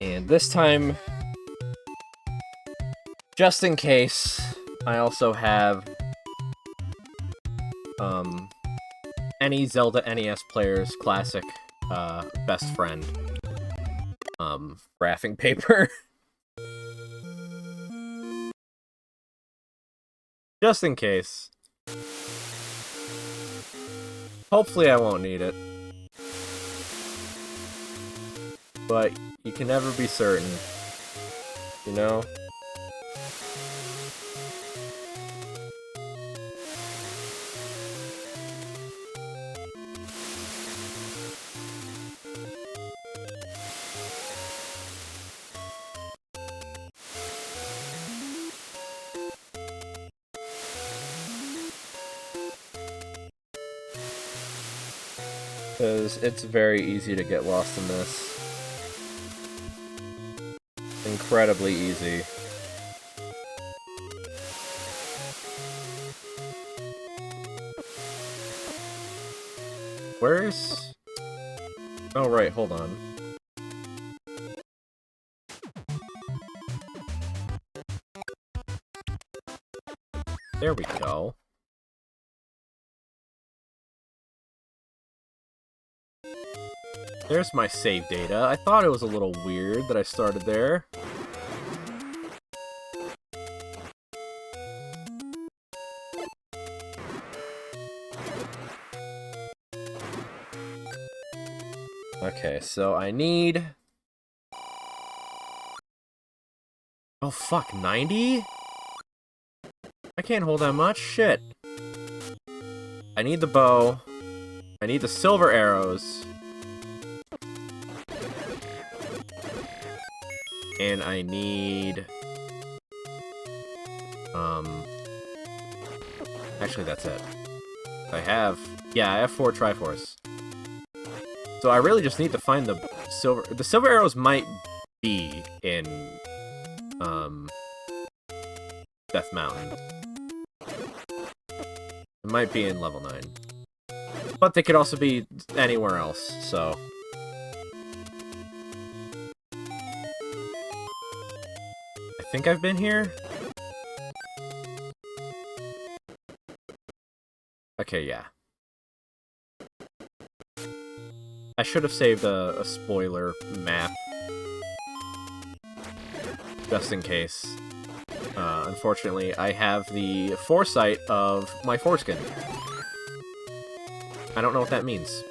And this time, just in case, I also have any Zelda NES player's classic best friend graphing paper. Just in case. Hopefully I won't need it. But you can never be certain. You know? Because it's very easy to get lost in this. Incredibly easy. Where's... Oh, right, hold on. There we go. There's my save data. I thought it was a little weird that I started there. Okay, so I need... Oh, fuck, 90? I can't hold that much. Shit. I need the bow. I need the silver arrows. And I need... Actually, that's it. I have 4 Triforce. So I really just need to find the silver... The silver arrows might be in, Death Mountain. It might be in level 9. But they could also be anywhere else, so... I think I've been here? Okay, yeah. I should have saved a spoiler map. Just in case. Unfortunately, I have the foresight of my foreskin. I don't know what that means.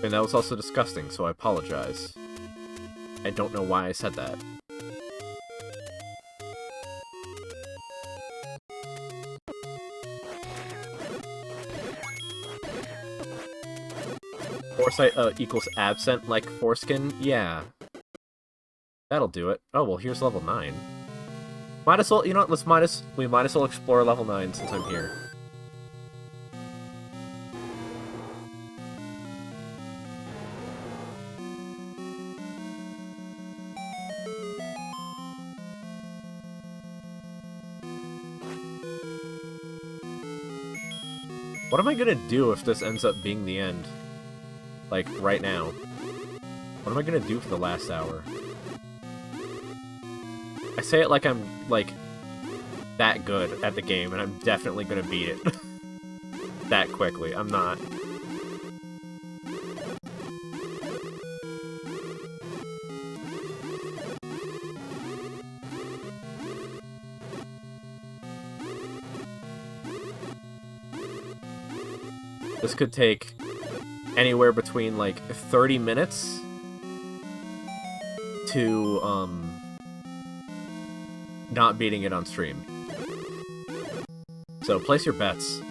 And that was also disgusting, so I apologize. I don't know why I said that. Foresight equals absent like foreskin? Yeah. That'll do it. Oh, well, here's level 9. Might as well, you know what, we might as well explore level 9 since I'm here. What am I gonna do if this ends up being the end? Like, right now. What am I gonna do for the last hour? I say it like I'm, like, that good at the game, and I'm definitely gonna beat it. That quickly. I'm not. This could take anywhere between, like, 30 minutes to, not beating it on stream. So, place your bets.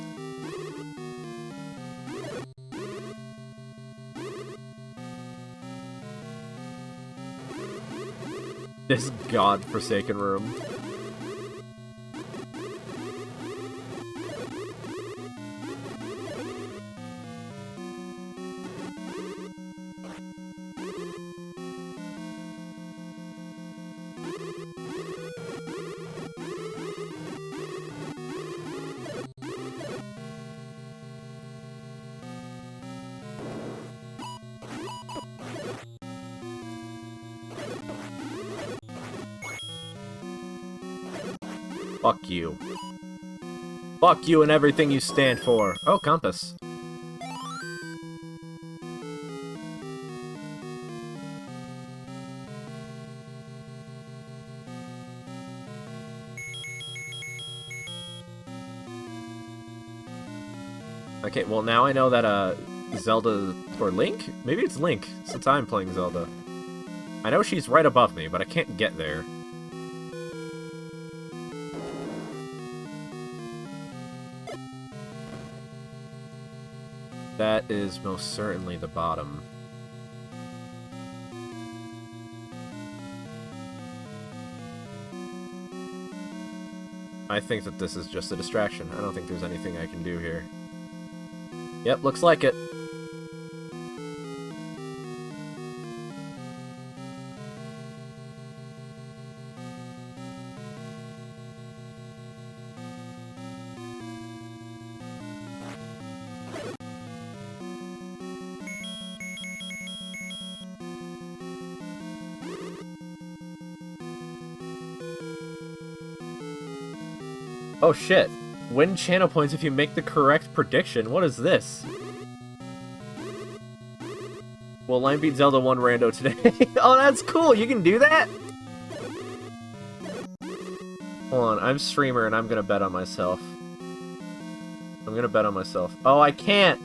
This godforsaken room. Fuck you. Fuck you and everything you stand for. Oh, compass. Okay, well now I know that, Zelda... Or Link? Maybe it's Link, since I'm playing Zelda. I know she's right above me, but I can't get there. That is most certainly the bottom. I think that this is just a distraction. I don't think there's anything I can do here. Yep, looks like it. Oh shit. Win channel points if you make the correct prediction. What is this? Will Lime beat Zelda 1 rando today? Oh, that's cool. You can do that? Hold on. I'm streamer and I'm gonna bet on myself. I'm gonna bet on myself. Oh, I can't.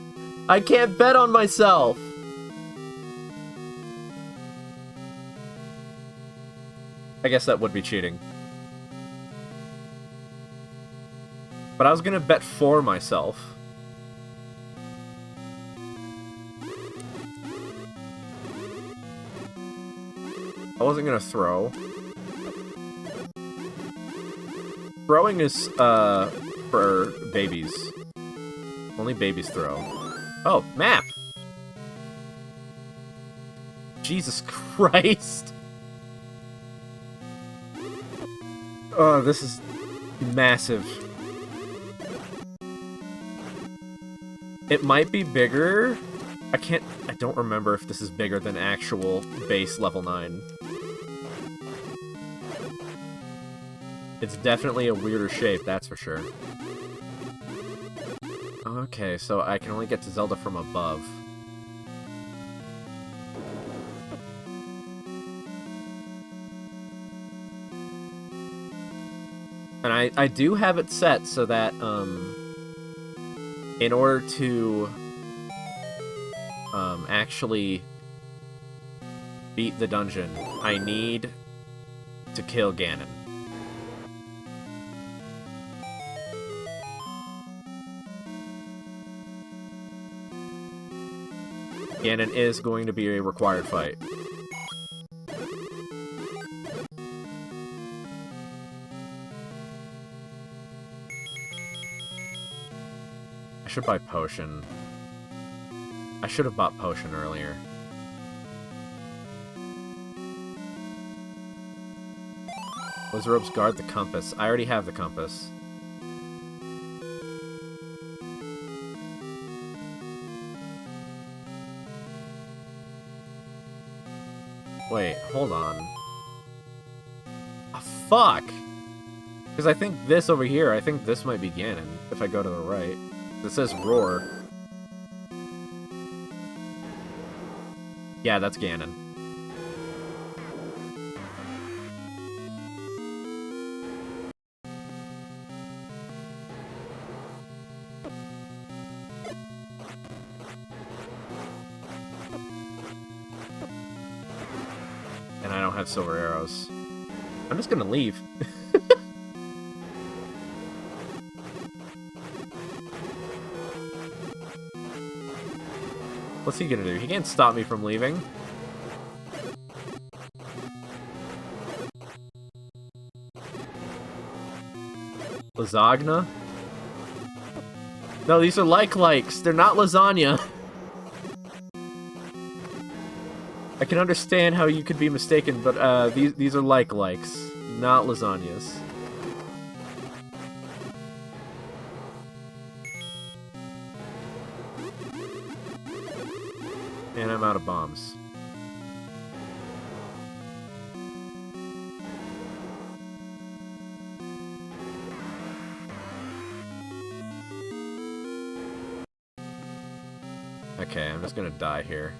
I can't bet on myself. I guess that would be cheating. But I was gonna bet for myself. I wasn't gonna throw. Throwing is, for babies. Only babies throw. Oh, map! Jesus Christ! Oh, this is massive. It might be bigger. I don't remember if this is bigger than actual base level 9. It's definitely a weirder shape, that's for sure. Okay, so I can only get to Zelda from above. And I do have it set so that, in order to actually beat the dungeon, I need to kill Ganon. Ganon is going to be a required fight. I should buy potion. I should have bought potion earlier. Wizard's guard the compass. I already have the compass. Wait, hold on. Oh, fuck! Because I think this over here, I think this might be Ganon, if I go to the right. This says Roar. Yeah, that's Ganon. And I don't have silver arrows. I'm just gonna leave. What's he gonna do? He can't stop me from leaving. Lasagna? No, these are likes. They're not lasagna. I can understand how you could be mistaken, but these are likes, not lasagnas. And I'm out of bombs. Okay, I'm just gonna die here.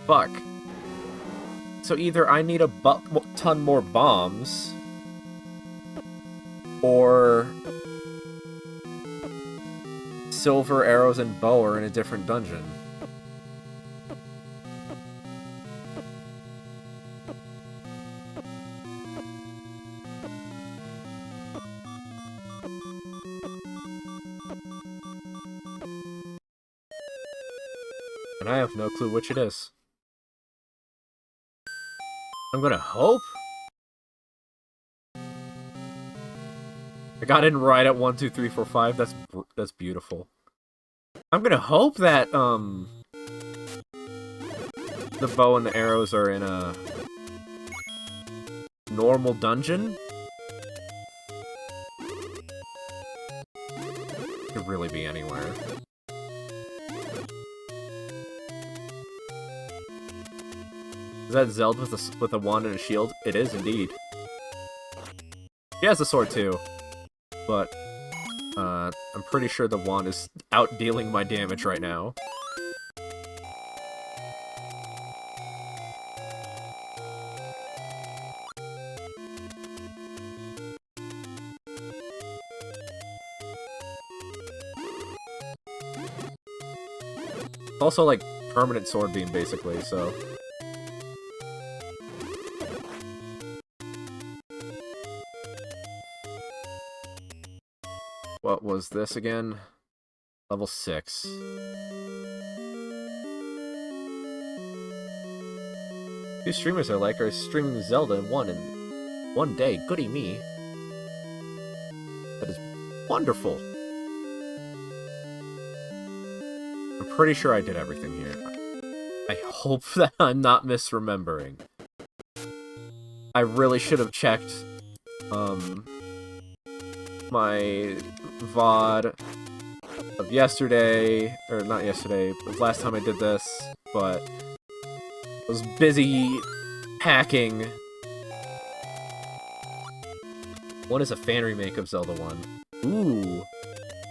Fuck. So either I need a ton more bombs, or silver arrows and bow are in a different dungeon. And I have no clue which it is. I'm gonna hope? I got in right at 1, 2, 3, 4, 5. That's beautiful. I'm gonna hope that, the bow and the arrows are in a normal dungeon. Could really be anywhere. Is that Zelda with a wand and a shield? It is indeed. She has a sword too, but I'm pretty sure the wand is out-dealing my damage right now. It's also like permanent sword beam basically, so. What was this again? Level 6. Two streamers I like are streaming Zelda in one day. Goody me. That is wonderful. I'm pretty sure I did everything here. I hope that I'm not misremembering. I really should have checked, my VOD of yesterday, or not yesterday, of last time I did this, but I was busy hacking. One is a fan remake of Zelda 1. Ooh.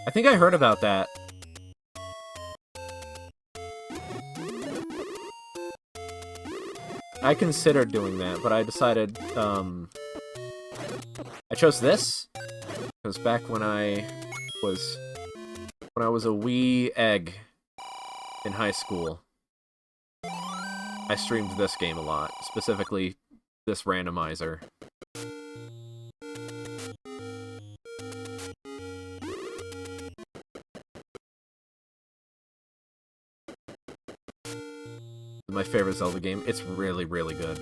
I think I heard about that. I considered doing that, but I decided, I chose this, because back when I was a wee egg in high school, I streamed this game a lot, specifically this randomizer. My favorite Zelda game. It's really, really good.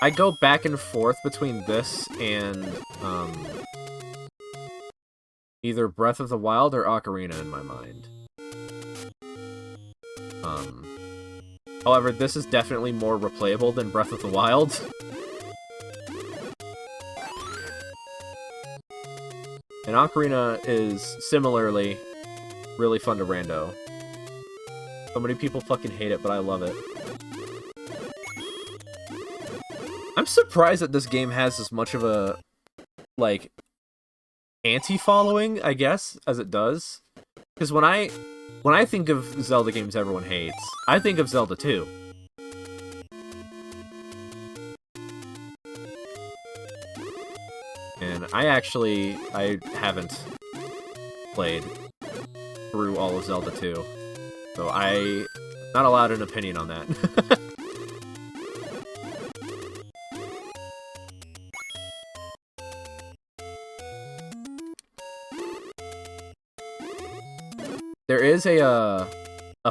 I go back and forth between this and, either Breath of the Wild or Ocarina in my mind. However, this is definitely more replayable than Breath of the Wild. And Ocarina is similarly really fun to rando. So many people fucking hate it, but I love it. I'm surprised that this game has as much of a, like, anti-following, I guess, as it does. Because when I think of Zelda games everyone hates, I think of Zelda 2. And I haven't played through all of Zelda 2. So I'm not allowed an opinion on that. There is a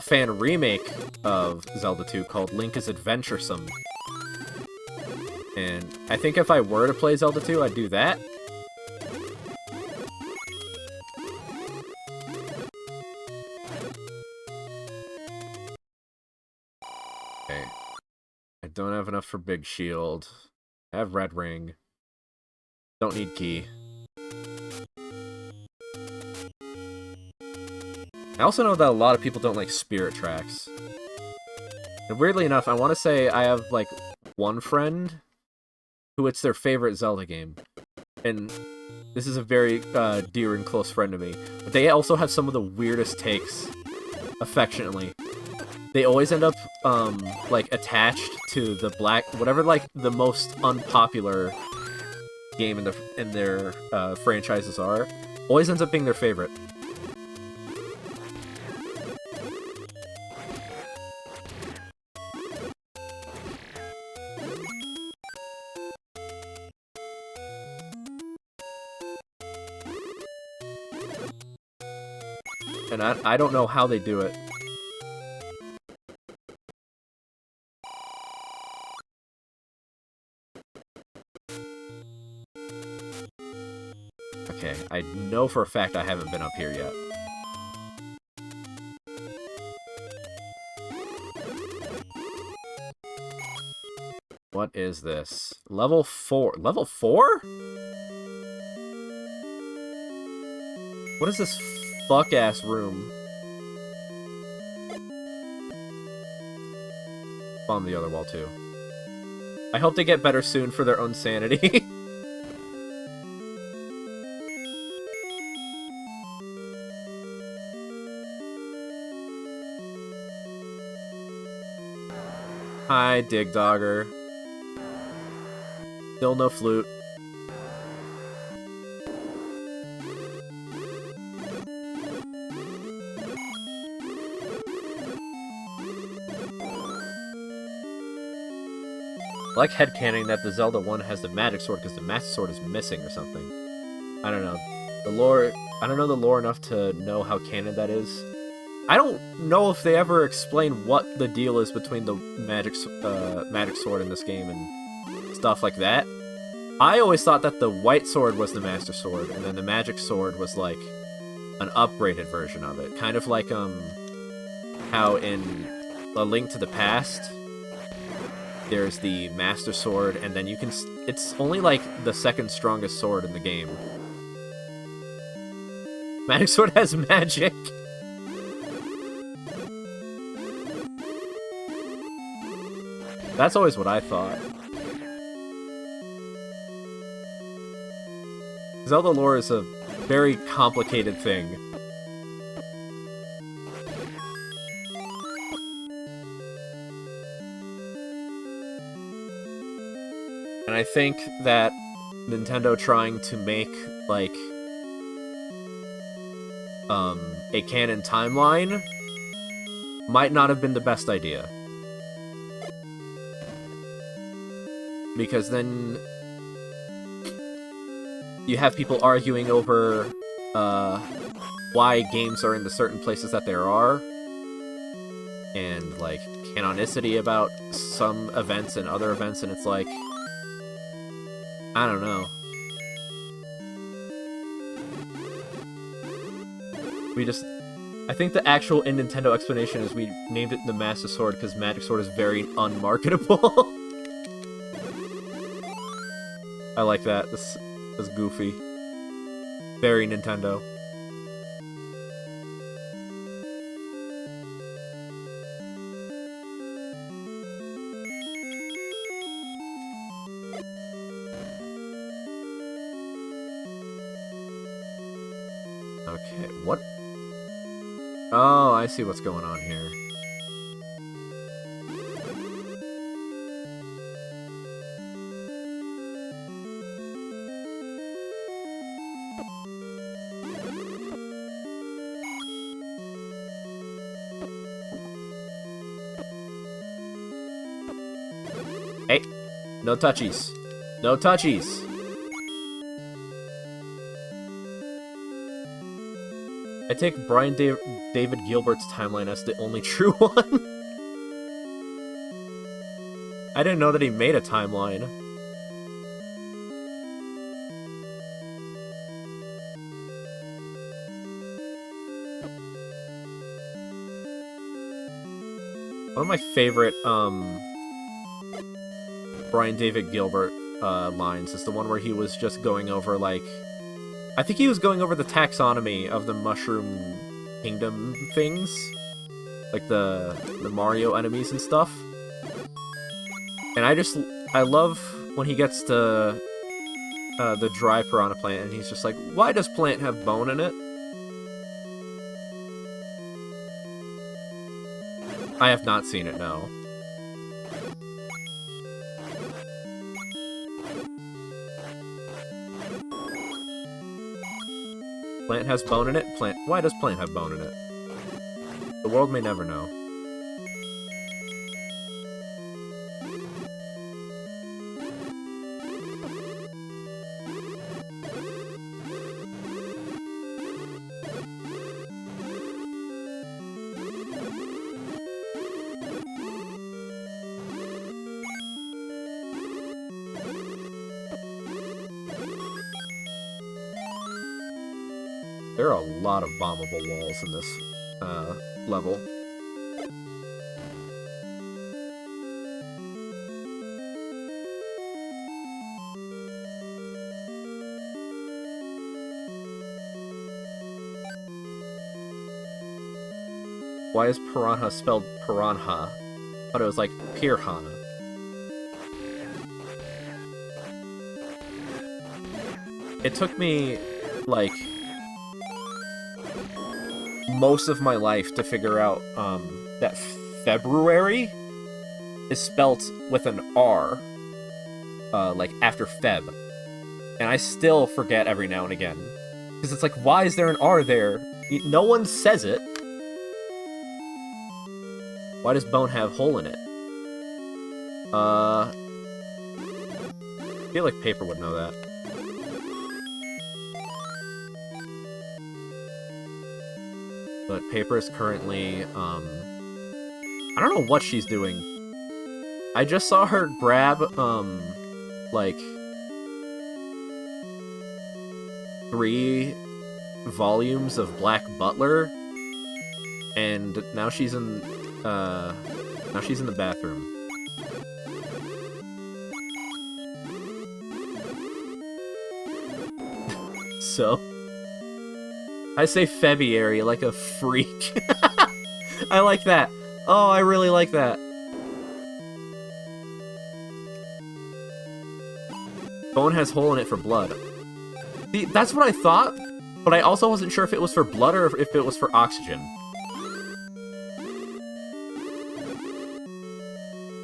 fan remake of Zelda 2 called Link is Adventuresome. And I think if I were to play Zelda 2, I'd do that. Okay. I don't have enough for Big Shield. I have Red Ring. Don't need Key. I also know that a lot of people don't like Spirit Tracks. And weirdly enough, I want to say I have, like, one friend who it's their favorite Zelda game. And this is a very dear and close friend to me. But they also have some of the weirdest takes, affectionately. They always end up, like, attached to the whatever, like, the most unpopular game in their franchises are. Always ends up being their favorite. And I don't know how they do it. Okay, I know for a fact I haven't been up here yet. What is this? Level 4. Level 4? What is this fuck-ass room? Bomb the other wall, too. I hope they get better soon for their own sanity. Hi, Dig Dogger. Still no flute. I like headcanon that the Zelda 1 has the magic sword because the master sword is missing or something. I don't know. The lore... I don't know the lore enough to know how canon that is. I don't know if they ever explain what the deal is between the magic sword in this game and stuff like that. I always thought that the white sword was the master sword, and then the magic sword was like an upgraded version of it. Kind of like how in A Link to the Past, there's the master sword, and then you can... It's only like the second strongest sword in the game. Magic sword has magic! That's always what I thought. Zelda lore is a very complicated thing. And I think that Nintendo trying to make, like, a canon timeline might not have been the best idea. Because then you have people arguing over why games are in the certain places that there are, and like canonicity about some events and other events, and it's like, I don't know. I think the actual in Nintendo explanation is we named it the Master Sword because Magic Sword is very unmarketable. I like that. This is goofy. Very Nintendo. Okay, what? Oh, I see what's going on here. Hey, no touchies. No touchies. I take Brian David Gilbert's timeline as the only true one. I didn't know that he made a timeline. One of my favorite, Brian David Gilbert lines is the one where he was just going over, like... I think he was going over the taxonomy of the Mushroom Kingdom things. like the Mario enemies and stuff. And I love when he gets to the dry piranha plant, and he's just like, why does plant have bone in it? I have not seen it, no. Plant has bone in it? Why does plant have bone in it? The world may never know. There are a lot of bombable walls in this level. Why is piranha spelled piranha? I thought it was like piranha. It took me, like, most of my life to figure out that February is spelt with an R, like after Feb. And I still forget every now and again. Because it's like, why is there an R there? No one says it. Why does bone have hole in it? I feel like paper would know that. But Paper is currently, I don't know what she's doing. I just saw her grab, like, 3 volumes of Black Butler, and now she's in, the bathroom. So... I say February like a freak. I like that. Oh, I really like that. Bone has hole in it for blood. See, that's what I thought, but I also wasn't sure if it was for blood or if it was for oxygen.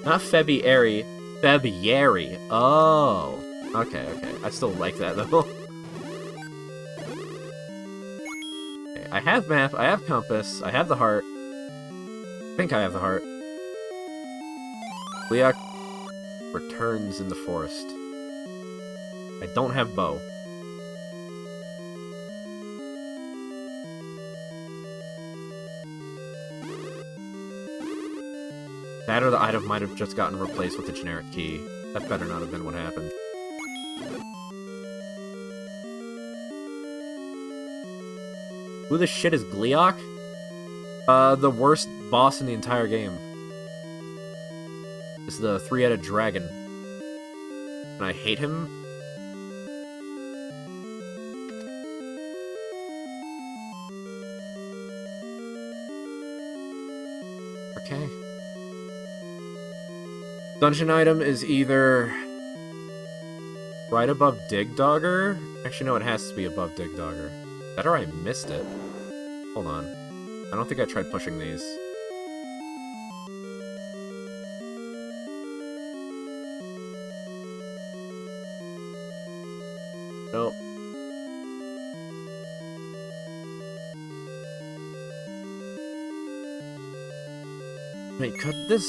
Not February. February. Oh. Okay, okay. I still like that, though. I have map, I have compass, I have the heart. I think I have the heart. Leok returns in the forest. I don't have bow. That or the item might have just gotten replaced with a generic key. That better not have been what happened. Who the shit is Gleok? The worst boss in the entire game. It's the 3-headed dragon. And I hate him. Okay. Dungeon item is either right above Dig Dogger. Actually, no, it has to be above Dig Dogger. That or I missed it. Hold on. I don't think I tried pushing these. Nope. Wait, could this...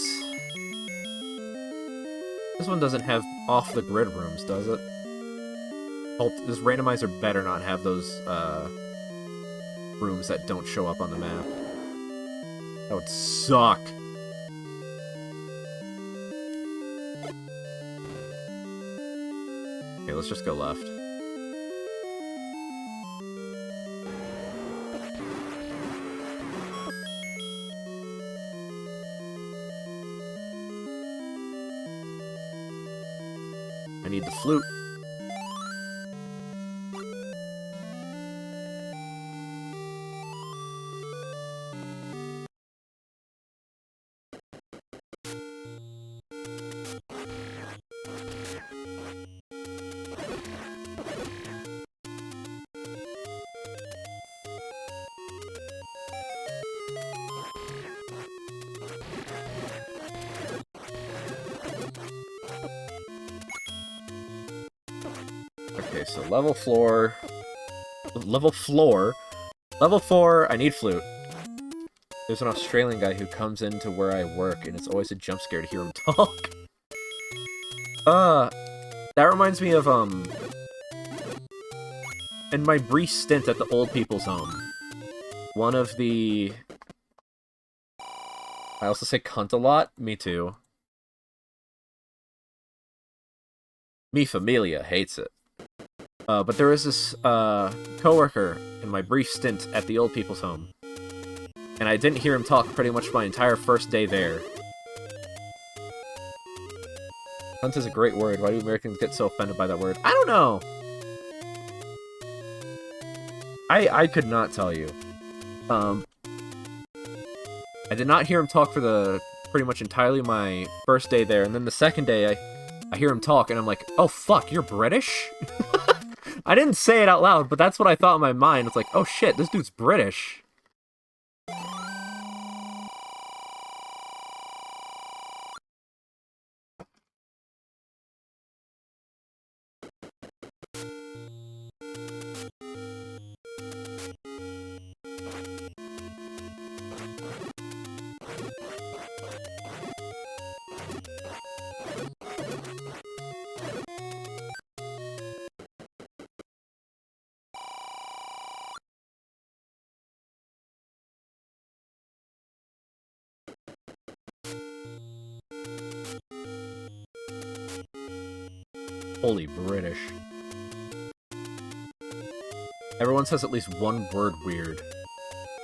This one doesn't have off-the-grid rooms, does it? This randomizer better not have those, rooms that don't show up on the map. That would suck. Okay, let's just go left. I need the flute. so level floor... Level 4, I need flute. There's an Australian guy who comes into where I work, and it's always a jump scare to hear him talk. That reminds me of, in my brief stint at the old people's home, one of the... I also say cunt a lot? Me too. Mi familia hates it. But there is this, coworker in my brief stint at the old people's home. And I didn't hear him talk pretty much my entire first day there. Cunt is a great word. Why do Americans get so offended by that word? I don't know! I could not tell you. I did not hear him talk for the pretty much entirely my first day there, and then the second day I hear him talk, and I'm like, oh fuck, you're British? I didn't say it out loud, but that's what I thought in my mind. It's like, oh shit, this dude's British. Holy British. Everyone says at least one word weird.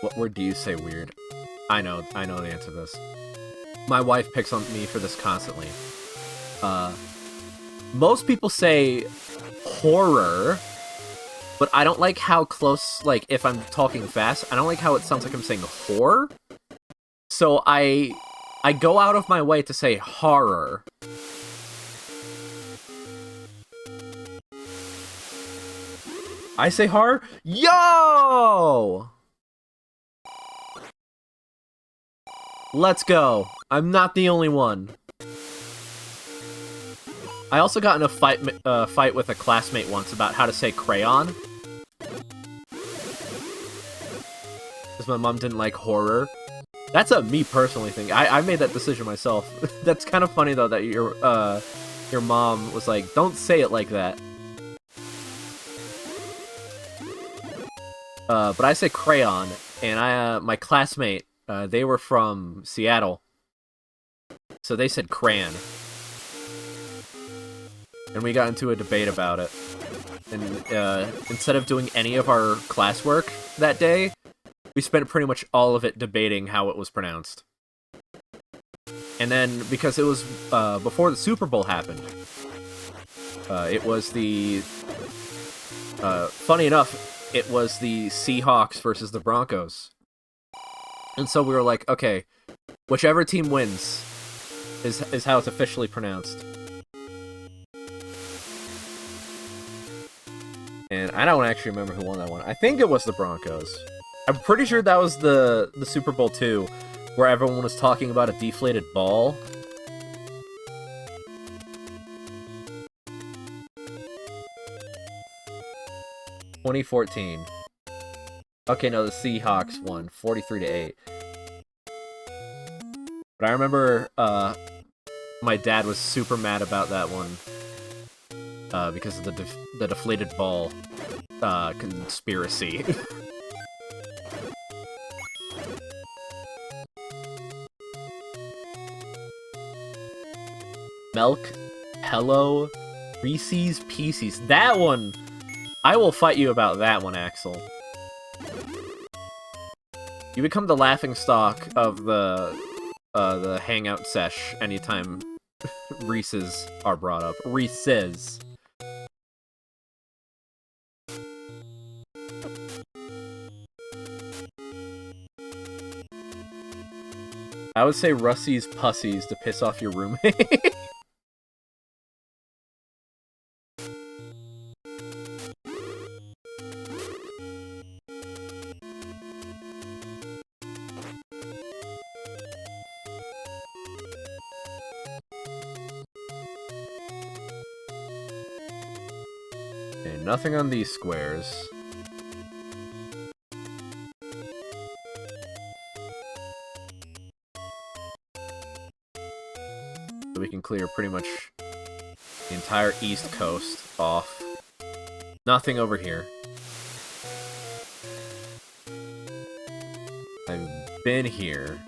What word do you say weird? I know the answer to this. My wife picks on me for this constantly. Most people say horror, but I don't like how close, like, if I'm talking fast, I don't like how it sounds like I'm saying horror. So I go out of my way to say horror. I say horror? Yo! Let's go. I'm not the only one. I also got in a fight with a classmate once about how to say crayon. Because my mom didn't like horror. That's a me personally thing. I made that decision myself. That's kind of funny though that your mom was like, don't say it like that. But I say crayon, and my classmate, they were from Seattle, so they said crayon. And we got into a debate about it. And instead of doing any of our classwork that day, we spent pretty much all of it debating how it was pronounced. And then, because it was before the Super Bowl happened, it was the... funny enough, it was the Seahawks versus the Broncos. And so we were like, okay, whichever team wins is how it's officially pronounced. And I don't actually remember who won that one. I think it was the Broncos. I'm pretty sure that was the Super Bowl 2, where everyone was talking about a deflated ball. $2014. Okay, no, the Seahawks won 43-8. But I remember my dad was super mad about that one because of the deflated ball conspiracy. Milk, Hello, Reese's Pieces. That one! I will fight you about that one, Axel. You become the laughingstock of the hangout sesh anytime Reese's are brought up. Reese's. I would say Rusty's Pussies to piss off your roommate. And nothing on these squares. So we can clear pretty much the entire east coast off. Nothing over here. I've been here.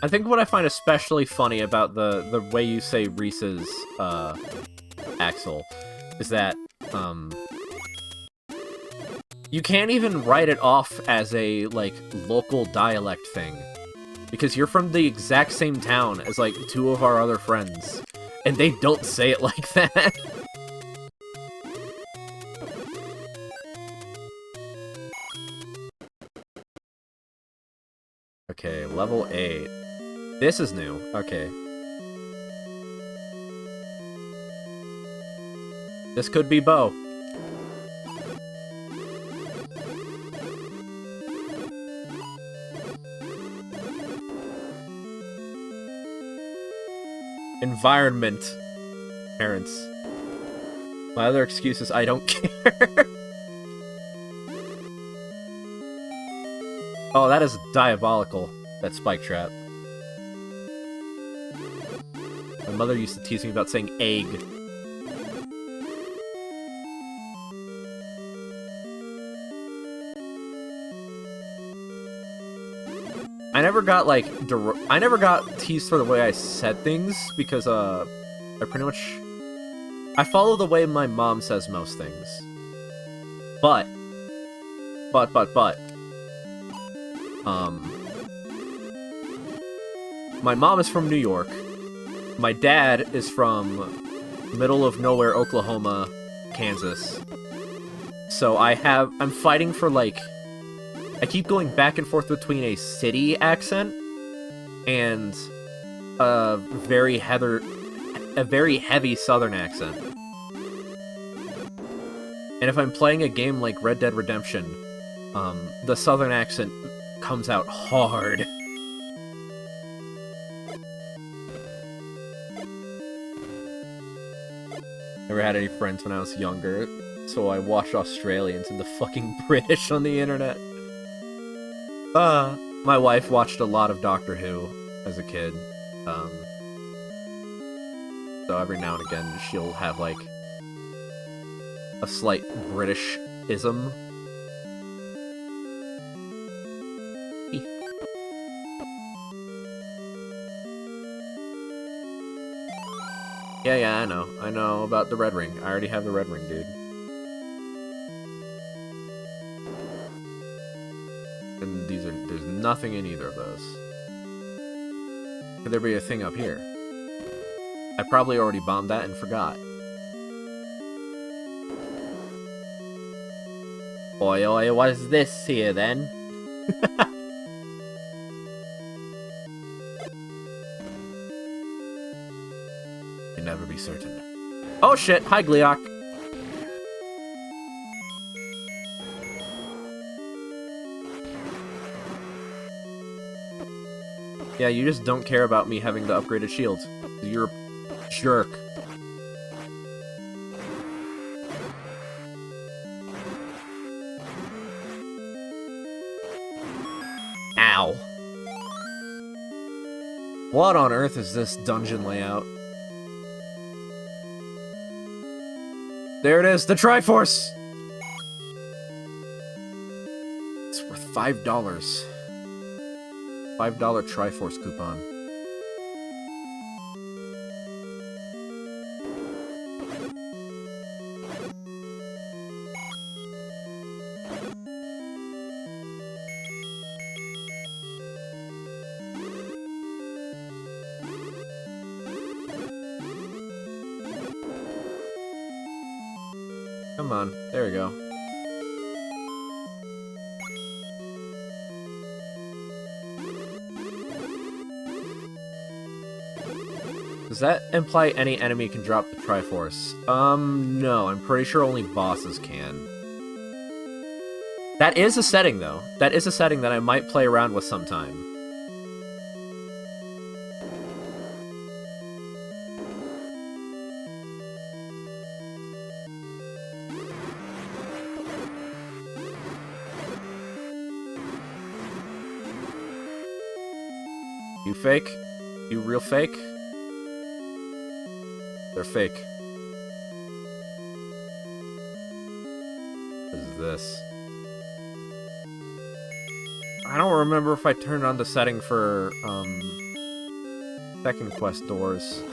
I think what I find especially funny about the way you say Reese's Axel is that you can't even write it off as a like local dialect thing because you're from the exact same town as like two of our other friends and they don't say it like that. Okay, level 8. This is new. Okay. This could be Bo. Environment. Parents. My other excuse is I don't care. Oh, that is diabolical. That spike trap. My mother used to tease me about saying egg. I never got, like, I never got teased for the way I said things, because, I pretty much... I follow the way my mom says most things. But... my mom is from New York. My dad is from middle of nowhere, Oklahoma, Kansas. So I'm fighting for, like... I keep going back and forth between a city accent and a very heavy southern accent. And if I'm playing a game like Red Dead Redemption, the southern accent comes out hard. Never had any friends when I was younger, so I watched Australians and the fucking British on the internet. My wife watched a lot of Doctor Who as a kid. So every now and again she'll have, like, a slight British-ism. Yeah, I know. I know about the red ring. I already have the red ring, dude. And there's nothing in either of those. Could there be a thing up here? I probably already bombed that and forgot. Oi, what is this here, then? Can never be certain. Oh shit! Hi, Gleok! Yeah, you just don't care about me having the upgraded shields. You're a jerk. Ow. What on earth is this dungeon layout? There it is, the Triforce! It's worth $5. $5 Triforce coupon. Come on, there we go. Does that imply any enemy can drop the Triforce? No. I'm pretty sure only bosses can. That is a setting, though. That is a setting that I might play around with sometime. You fake? You real fake? They're fake. What is this? I don't remember if I turned on the setting for, second quest doors.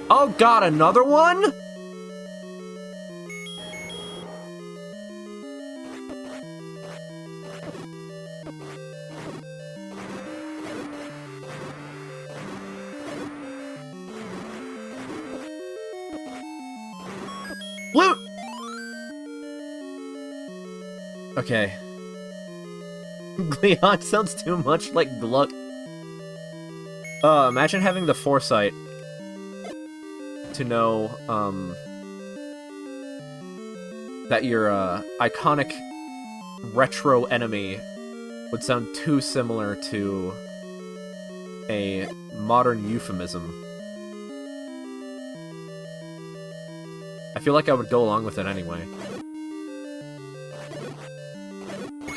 Oh god, another one?! Loot! Okay. Leon sounds too much like Gluck. Imagine having the foresight to know, that your, iconic retro enemy would sound too similar to a modern euphemism. I feel like I would go along with it anyway.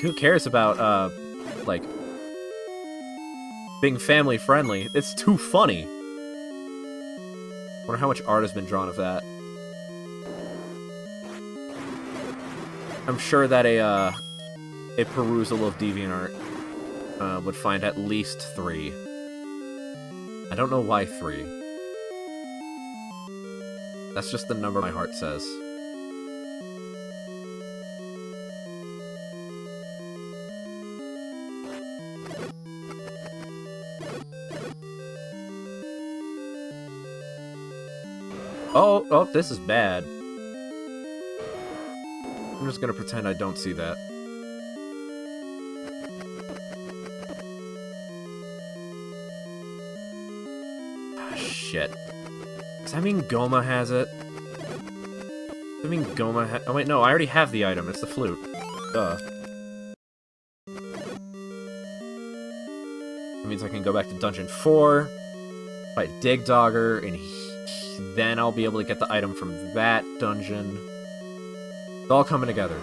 Who cares about, like, being family friendly? It's too funny. Wonder how much art has been drawn of that. I'm sure that a perusal of DeviantArt would find at least 3. I don't know why 3. That's just the number my heart says. Oh, this is bad. I'm just gonna pretend I don't see that. Ah, shit. Does that mean Goma has it? Does that mean Goma ha- Oh wait, no, I already have the item. It's the flute. Duh. That means I can go back to Dungeon 4, fight Dig Dogger, and then I'll be able to get the item from that dungeon. It's all coming together.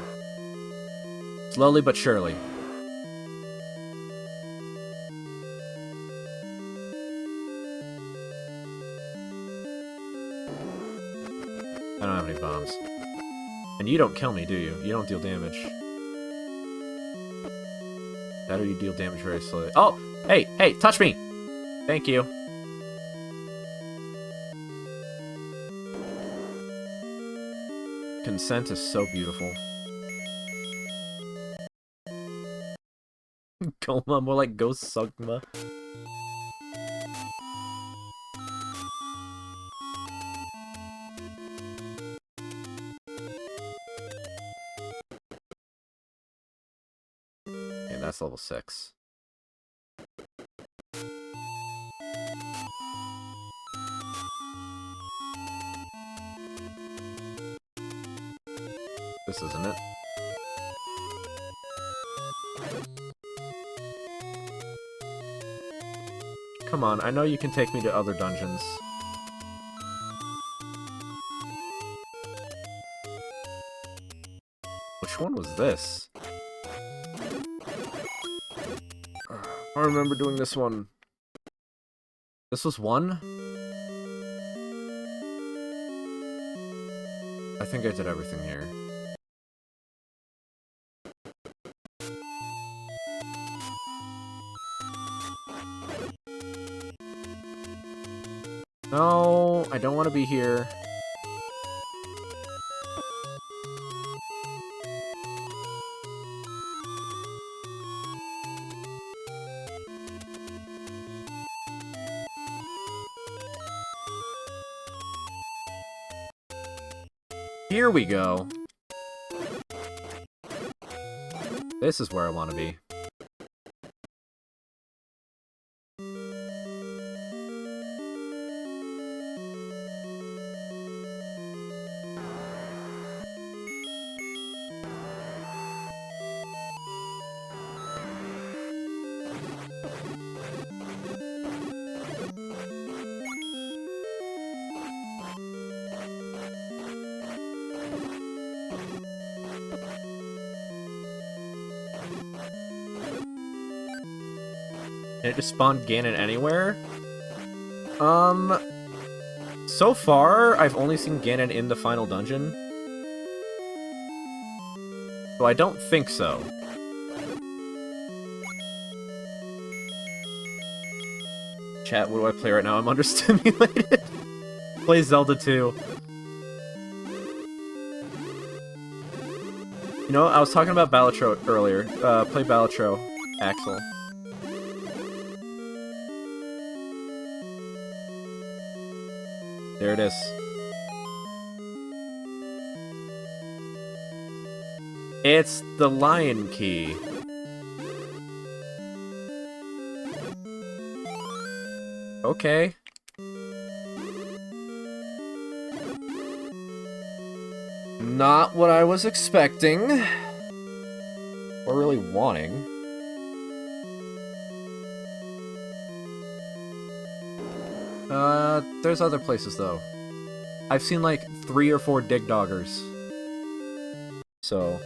Slowly but surely. I don't have any bombs. And you don't kill me, do you? You don't deal damage. That or you deal damage very slowly. Oh! Hey! Hey! Touch me! Thank you. Consent is so beautiful. Goma, more like Ghost Sugma. Okay, that's level 6. This isn't it. Come on, I know you can take me to other dungeons. Which one was this? I remember doing this one. This was one? I think I did everything here. No, I don't want to be here. Here we go. This is where I want to be. Can it just spawn Ganon anywhere? So far, I've only seen Ganon in the final dungeon. So I don't think so. Chat, what do I play right now? I'm understimulated. Play Zelda 2. You know, I was talking about Balatro earlier. Play Balatro, Axel. There it is. It's the Lion Key. Okay. Not what I was expecting. Or really wanting. There's other places, though. I've seen, like, 3 or 4 Dig Doggers. So...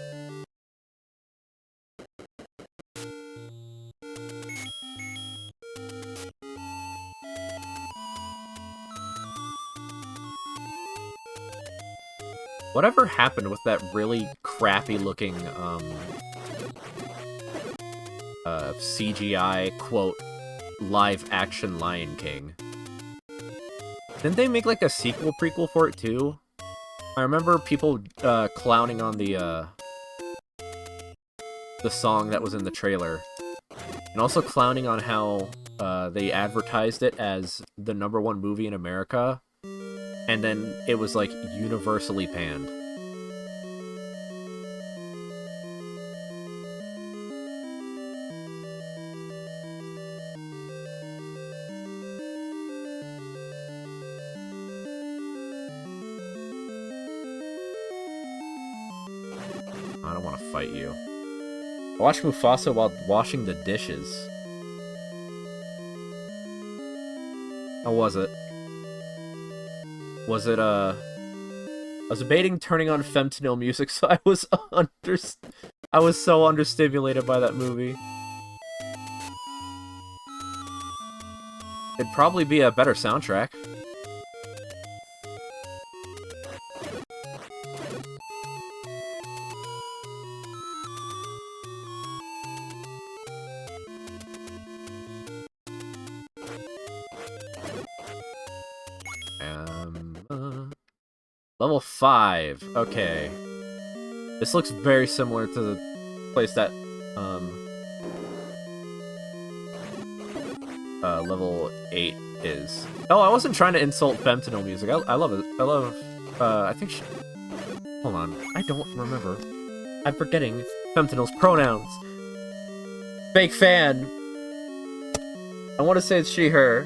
Whatever happened with that really crappy-looking, CGI, quote, live-action Lion King? Didn't they make, like, a sequel prequel for it, too? I remember people, clowning on the song that was in the trailer. And also clowning on how, they advertised it as the #1 movie in America. And then it was, like, universally panned. I don't want to fight you. I watched Mufasa while washing the dishes. How was it? Was it, I was debating turning on Femtanil music, so I was so understimulated by that movie. It'd probably be a better soundtrack. Level 5. Okay. This looks very similar to the place that, level 8 is. Oh, I wasn't trying to insult Femtanil music. I love it. I love, I think she... Hold on. I don't remember. I'm forgetting Femtanil's pronouns. Fake fan. I want to say it's she, her.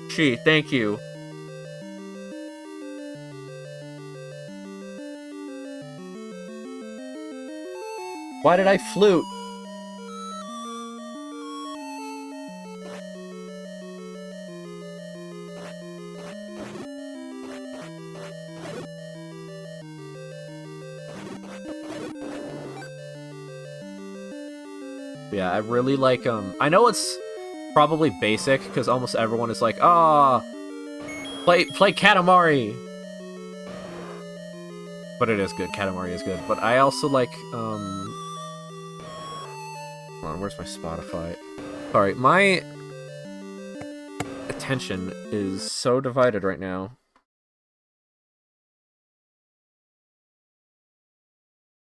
She, thank you. Why did I flute? Yeah, I really like, I know it's probably basic, because almost everyone is like, ah, play Katamari! But it is good, Katamari is good. But I also like, hold on, where's my Spotify? Sorry, my attention is so divided right now.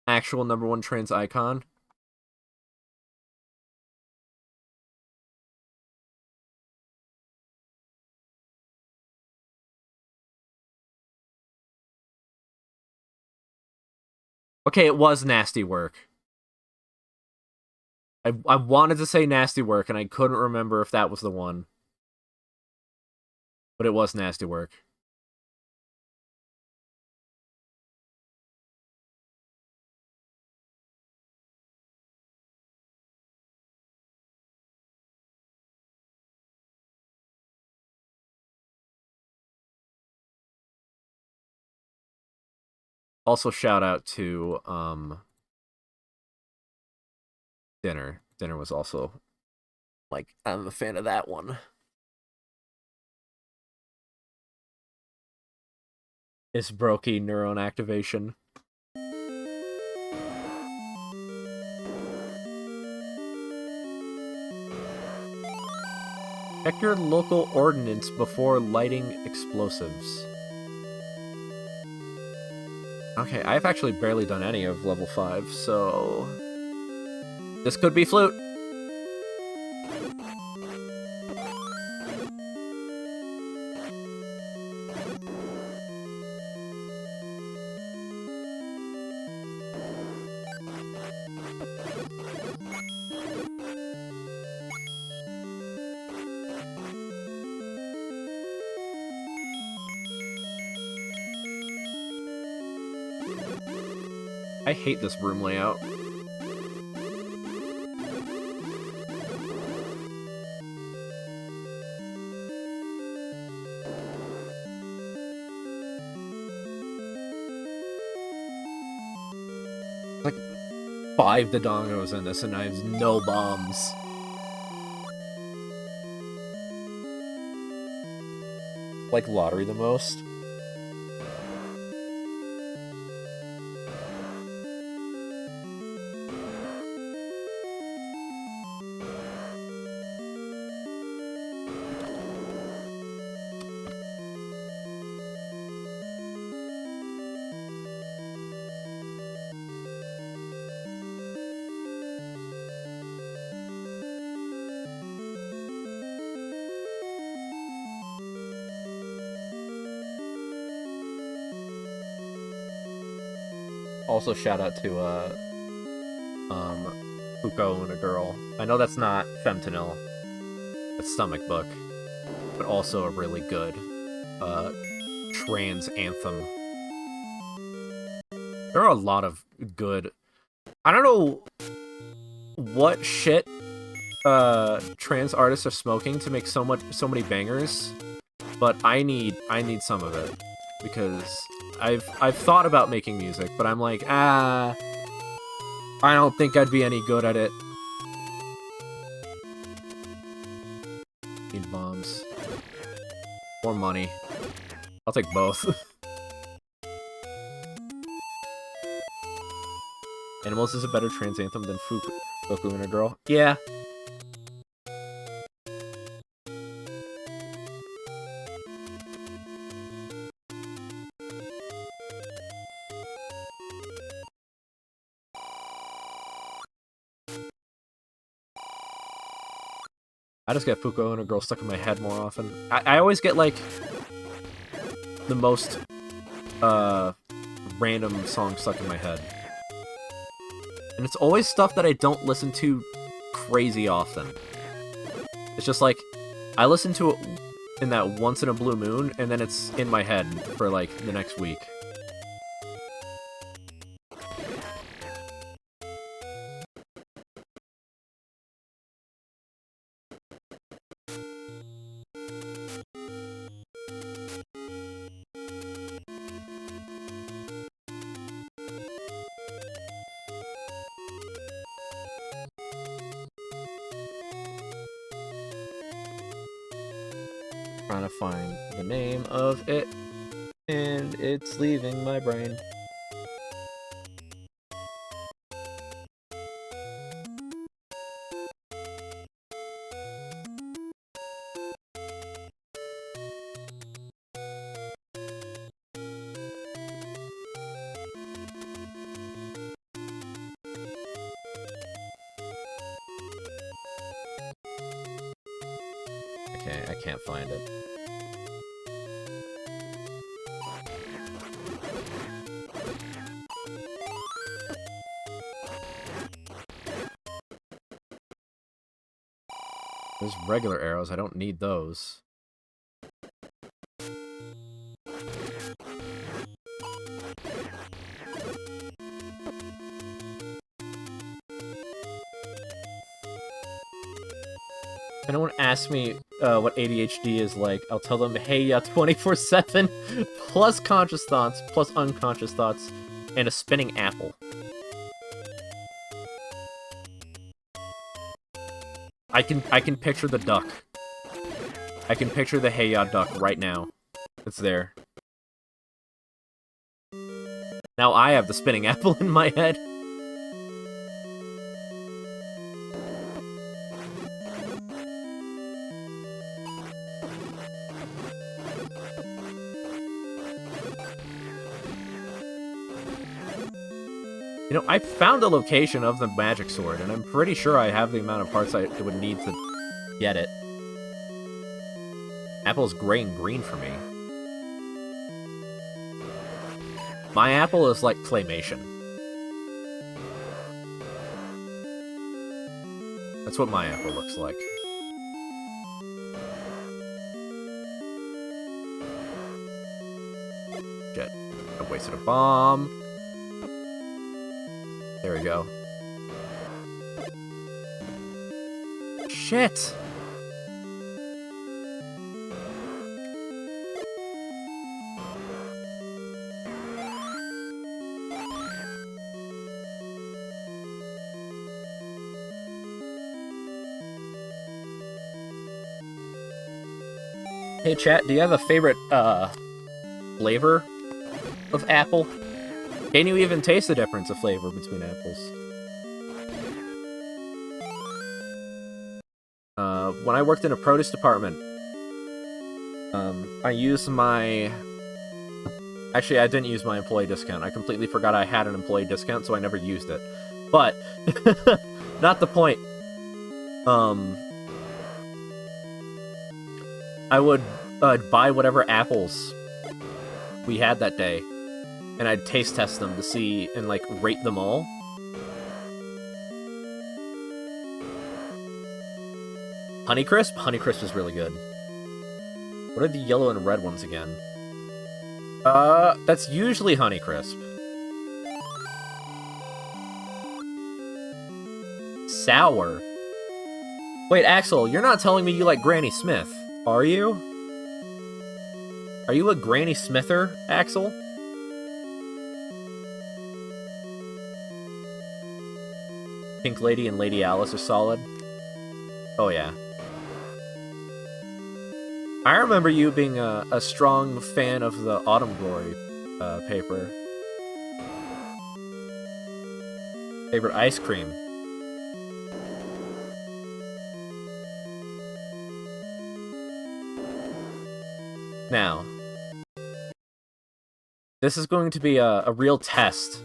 Actual #1 trans icon. Okay, it was Nasty Work. I wanted to say Nasty Work, and I couldn't remember if that was the one. But it was Nasty Work. Also, shout out to, Dinner. Dinner was also, like, I'm a fan of that one. Is Brokey neuron activation. Check your local ordnance before lighting explosives. Okay, I've actually barely done any of level 5, so... This could be Flute! I hate this room layout. Like 5 Dodongos in this and I have no bombs. Like lottery the most. Also, shout out to Fuko and a Girl. I know that's not Femtanil, it's Stomach Book, but also a really good trans anthem. There are a lot of good. I don't know what shit trans artists are smoking to make so many bangers, but I need some of it because I've thought about making music, but I'm like, I don't think I'd be any good at it. Need bombs. More money. I'll take both. Animals is a better trans anthem than Fuku and a Girl. Yeah. I just get Fuko and a Girl stuck in my head more often. I always get, like, the most, random songs stuck in my head. And it's always stuff that I don't listen to crazy often. It's just, like, I listen to it in that once in a blue moon, and then it's in my head for, like, the next week. Trying to find the name of it, and it's leaving my brain. Okay, I can't find it. There's regular arrows, I don't need those. If anyone asks me what ADHD is like, I'll tell them, hey, 24/7, plus conscious thoughts, plus unconscious thoughts, and a spinning apple. I can picture the duck. I can picture the Hey Ya duck right now. It's there. Now I have the spinning apple in my head. You know, I found the location of the magic sword, and I'm pretty sure I have the amount of parts I would need to get it. Apple's gray and green for me. My apple is like claymation. That's what my apple looks like. Shit. I wasted a bomb. There we go. Shit! Hey chat, do you have a favorite, flavor of apple? Can you even taste the difference of flavor between apples? When I worked in a produce department, I used my... Actually, I didn't use my employee discount. I completely forgot I had an employee discount, so I never used it. But, not the point. I would buy whatever apples we had that day, and I'd taste test them to see and, like, rate them all. Honeycrisp? Honeycrisp is really good. What are the yellow and red ones again? That's usually Honeycrisp. Sour? Wait, Axel, you're not telling me you like Granny Smith, are you? Are you a Granny Smither, Axel? Pink Lady and Lady Alice are solid. Oh yeah. I remember you being a strong fan of the Autumn Glory paper. Favorite ice cream? Now, this is going to be a real test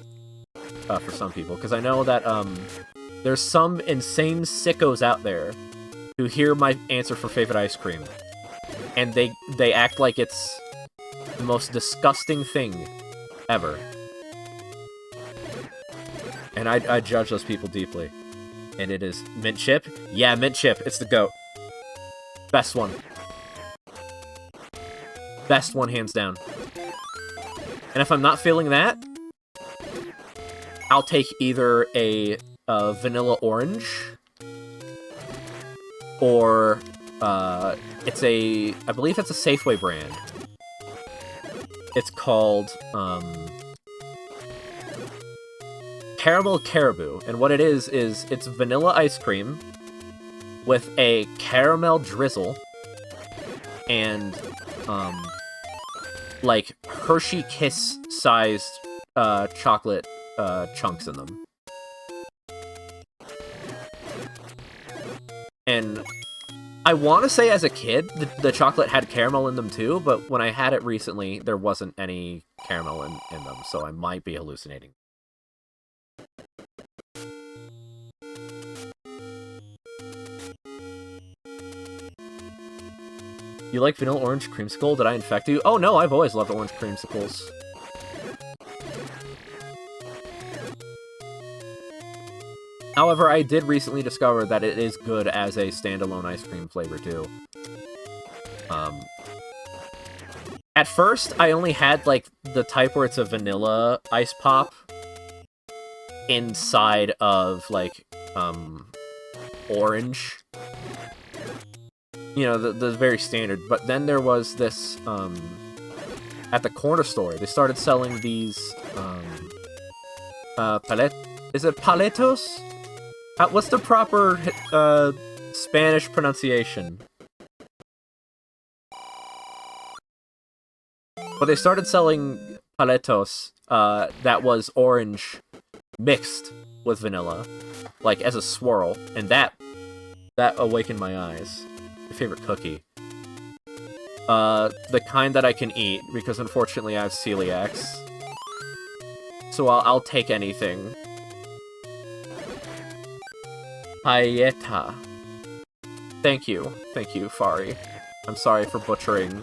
for some people, because I know that there's some insane sickos out there who hear my answer for favorite ice cream, and they act like it's the most disgusting thing ever. And I judge those people deeply. And it is mint chip? Yeah, mint chip. It's the GOAT. Best one. Best one, hands down. And if I'm not feeling that, I'll take either a vanilla orange, or it's I believe it's a Safeway brand. It's called Caramel Caribou, and what it is it's vanilla ice cream with a caramel drizzle and like Hershey Kiss sized chocolate chunks in them. And I want to say as a kid, the chocolate had caramel in them too, but when I had it recently, there wasn't any caramel in them, so I might be hallucinating. You like vanilla orange creamsicle? Did I infect you? Oh no, I've always loved orange creamsicles. However, I did recently discover that it is good as a standalone ice cream flavor, too. At first, I only had, like, the type where it's a vanilla ice pop inside of, like, orange. You know, the very standard. But then there was this, at the corner store, they started selling these, Is it paletos? What's the proper Spanish pronunciation. But they started selling paletos that was orange mixed with vanilla, like as a swirl, and that awakened my eyes. My favorite cookie. The kind that I can eat, because unfortunately I have celiacs. So I'll take anything. Paella. Thank you, Fari. I'm sorry for butchering.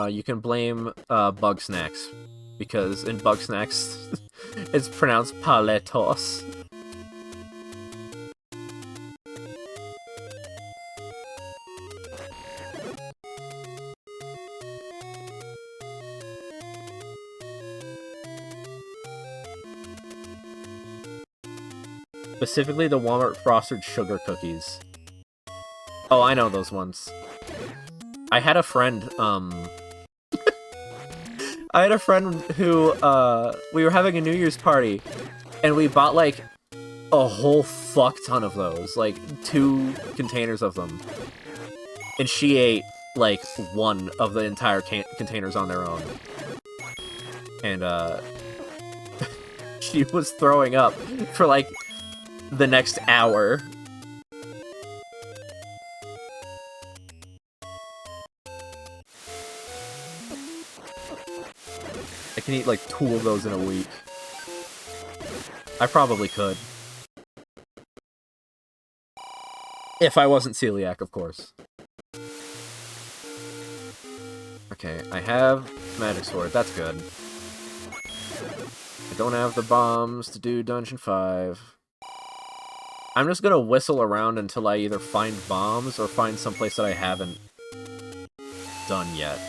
You can blame Bug Snacks, because in Bug Snacks, it's pronounced paletos. Specifically the Walmart Frosted Sugar Cookies. Oh, I know those ones. I had a friend, I had a friend who, we were having a New Year's party, and we bought, like, a whole fuck ton of those. Like, 2 containers of them. And she ate, like, 1 of the entire containers on their own. And, she was throwing up for, like, the next hour. I can eat like 2 of those in a week. I probably could. If I wasn't celiac, of course. Okay, I have Magic Sword, that's good. I don't have the bombs to do Dungeon 5. I'm just gonna whistle around until I either find bombs or find someplace that I haven't done yet.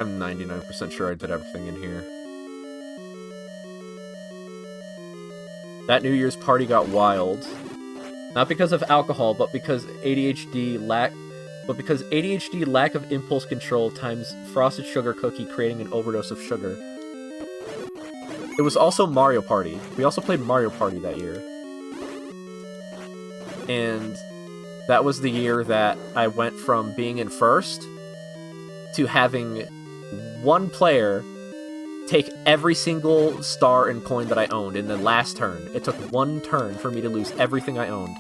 I'm 99% sure I did everything in here. That New Year's party got wild. Not because of alcohol, but because ADHD lack of impulse control times frosted sugar cookie creating an overdose of sugar. It was also Mario Party. We also played Mario Party that year. And that was the year that I went from being in first to having one player take every single star and coin that I owned in the last turn. It took 1 turn for me to lose everything I owned.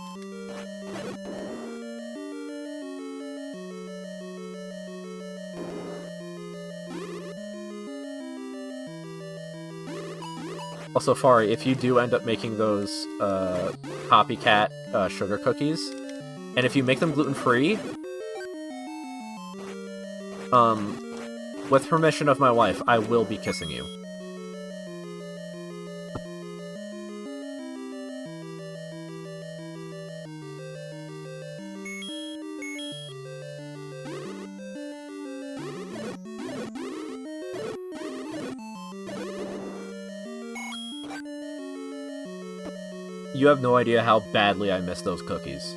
Also, Fari, if you do end up making those copycat sugar cookies, and if you make them gluten-free, with permission of my wife, I will be kissing you. You have no idea how badly I miss those cookies.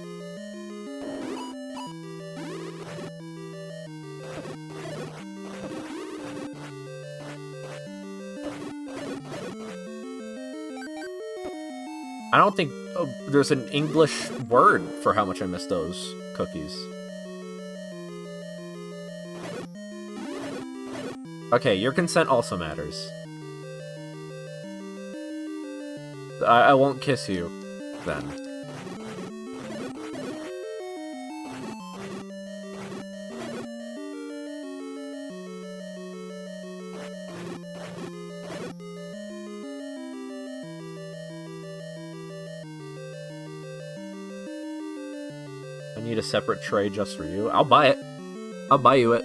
I don't think there's an English word for how much I miss those cookies. Okay, your consent also matters. I won't kiss you, then. I need a separate tray just for you. I'll buy it. I'll buy you it.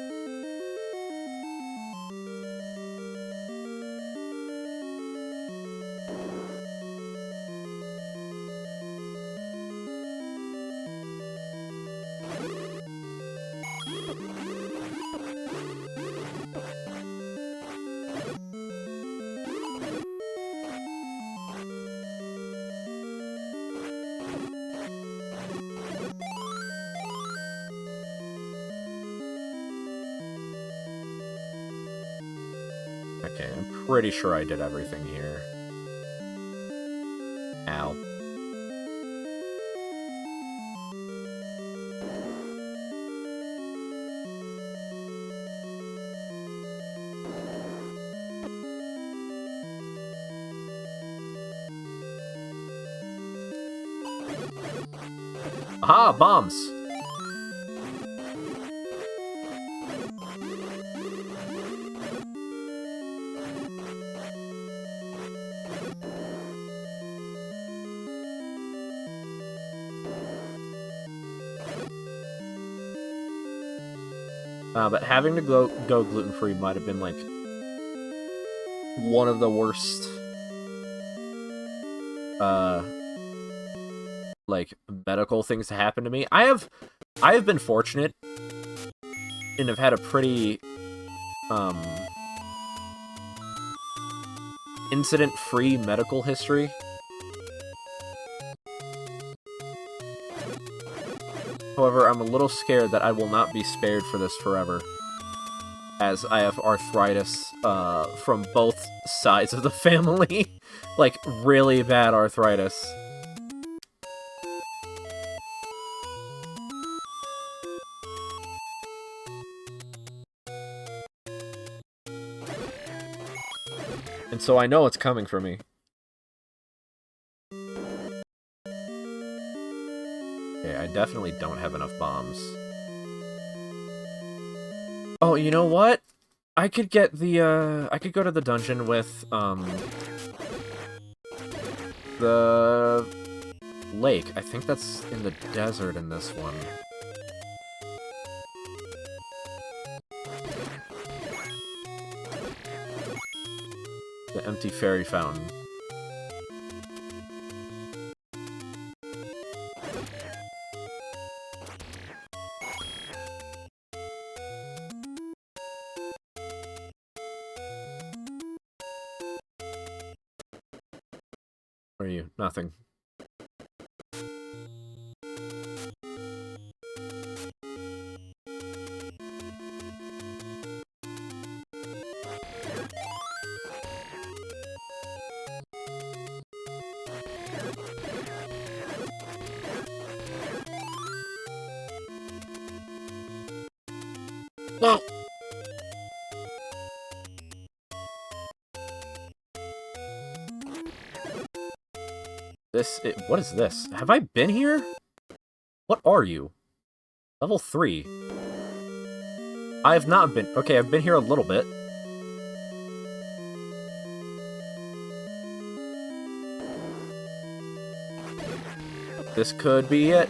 Okay, I'm pretty sure I did everything here. Ow. Aha, bombs! But having to go gluten-free might have been, like, one of the worst, like, medical things to happen to me. I have been fortunate and have had a pretty, incident-free medical history. However, I'm a little scared that I will not be spared for this forever, as I have arthritis, from both sides of the family. Like, really bad arthritis. And so I know it's coming for me. Okay, I definitely don't have enough bombs. Oh, you know what? I could get the, I could go to the dungeon with, the lake. I think that's in the desert in this one. The empty fairy fountain. Where are you? Nothing. No! What is this? Have I been here? What are you? Level 3. I have not been... Okay, I've been here a little bit. This could be it.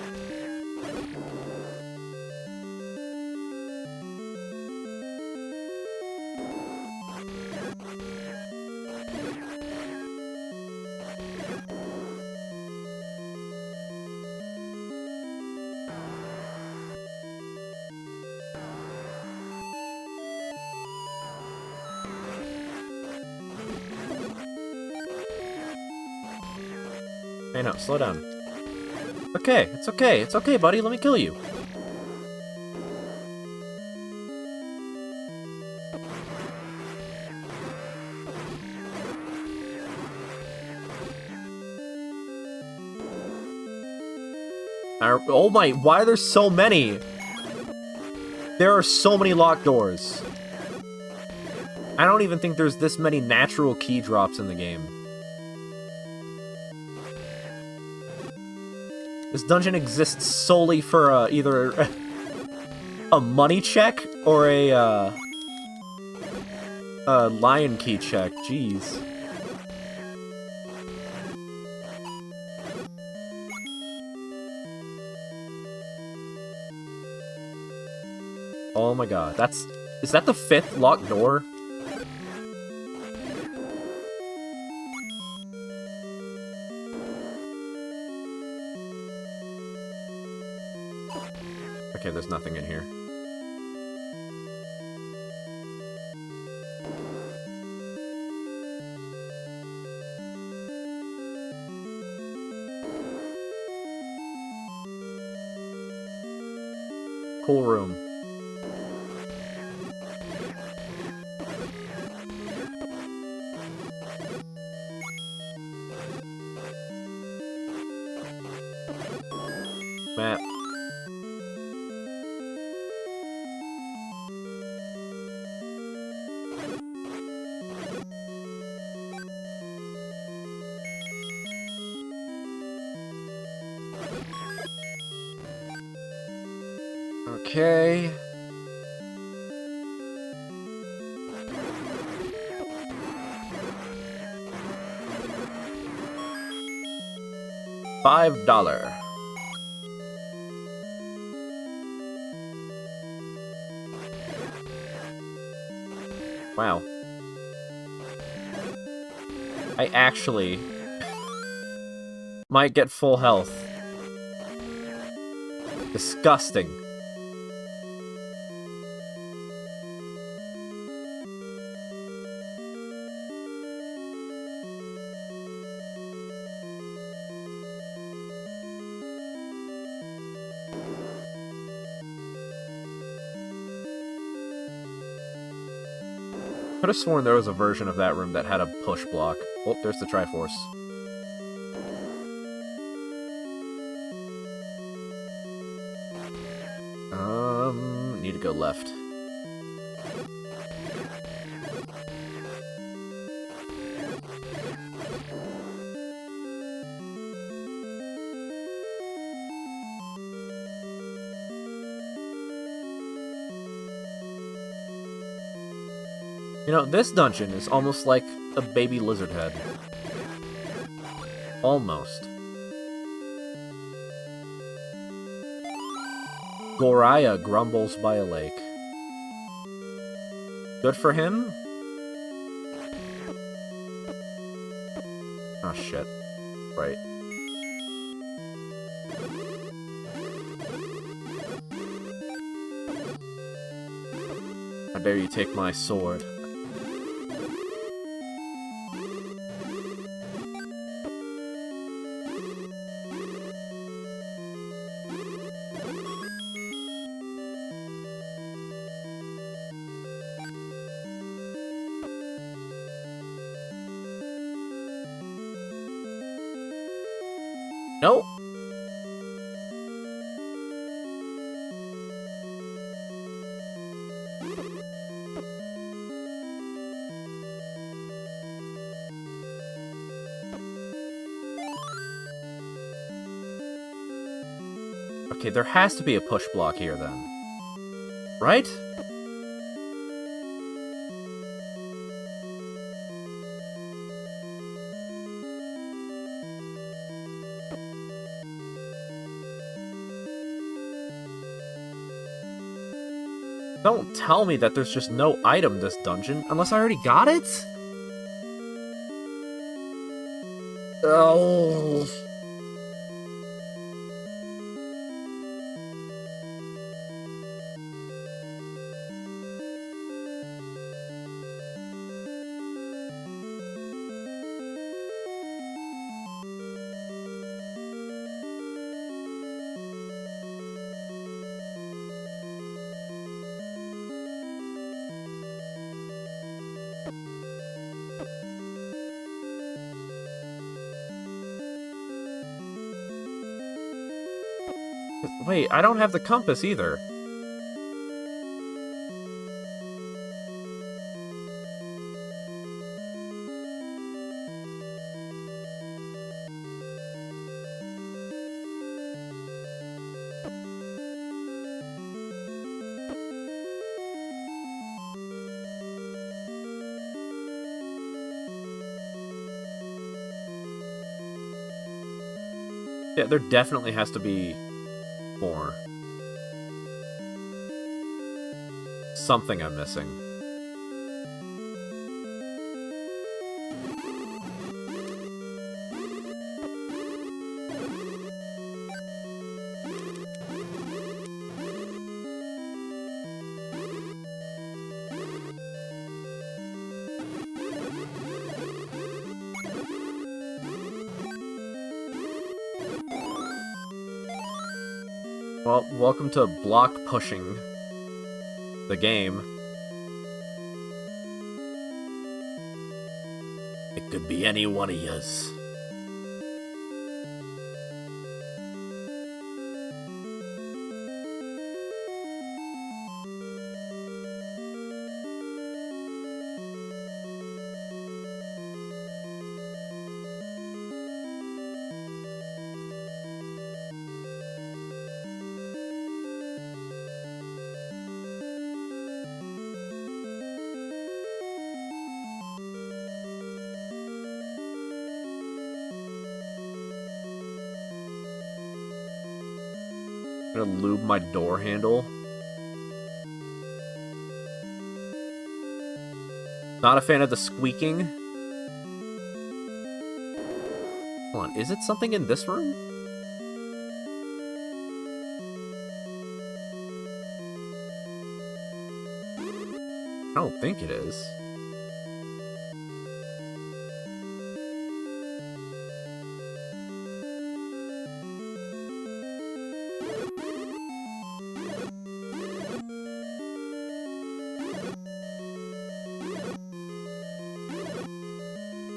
Hey, no, slow down. Okay, it's okay. It's okay, buddy. Let me kill you. Oh my, why are there so many? There are so many locked doors. I don't even think there's this many natural key drops in the game. This dungeon exists solely for either a money check or a lion key check. Jeez. Oh my god, is that the 5th locked door? Okay, there's nothing in here. Cool room. Map. Okay. $5. Wow. I actually might get full health. Disgusting. Could have sworn there was a version of that room that had a push block. Oh, there's the Triforce. Need to go left. You know, this dungeon is almost like a baby lizard head. Almost. Goraya grumbles by a lake. Good for him? Oh shit. Right. How dare you take my sword? No. Okay, there has to be a push block here then. Right? Don't tell me that there's just no item in this dungeon, unless I already got it? Oh. Wait, I don't have the compass either. Yeah, there definitely has to be more. Something I'm missing. Well, welcome to block pushing the game. It could be any one of yous. I'm gonna lube my door handle. Not a fan of the squeaking. Hold on, is it something in this room? I don't think it is.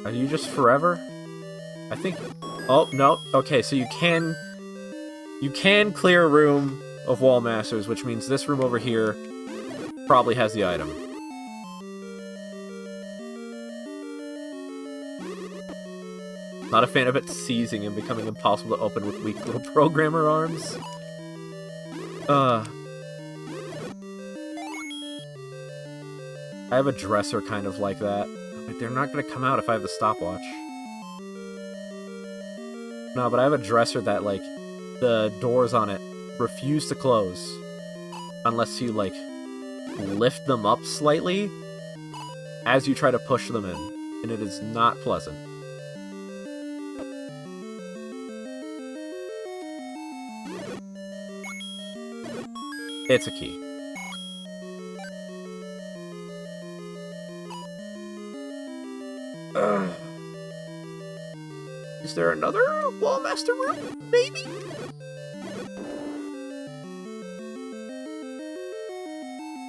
Are you just forever? I think... Oh, no. Okay, so you can clear a room of Wall Masters, which means this room over here probably has the item. Not a fan of it seizing and becoming impossible to open with weak little programmer arms. I have a dresser kind of like that. But they're not going to come out if I have the stopwatch. No, but I have a dresser that, like, the doors on it refuse to close. Unless you, like, lift them up slightly as you try to push them in. And it is not pleasant. It's a key. Is there another Wallmaster room? Maybe?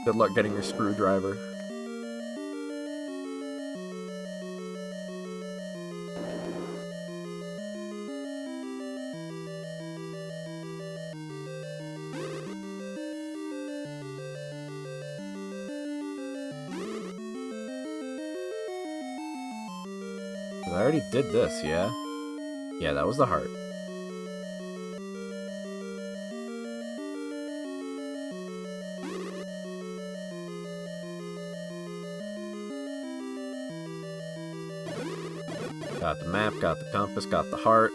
Good luck getting your screwdriver. I already did this, yeah? Yeah, that was the heart. Got the map, got the compass, got the heart.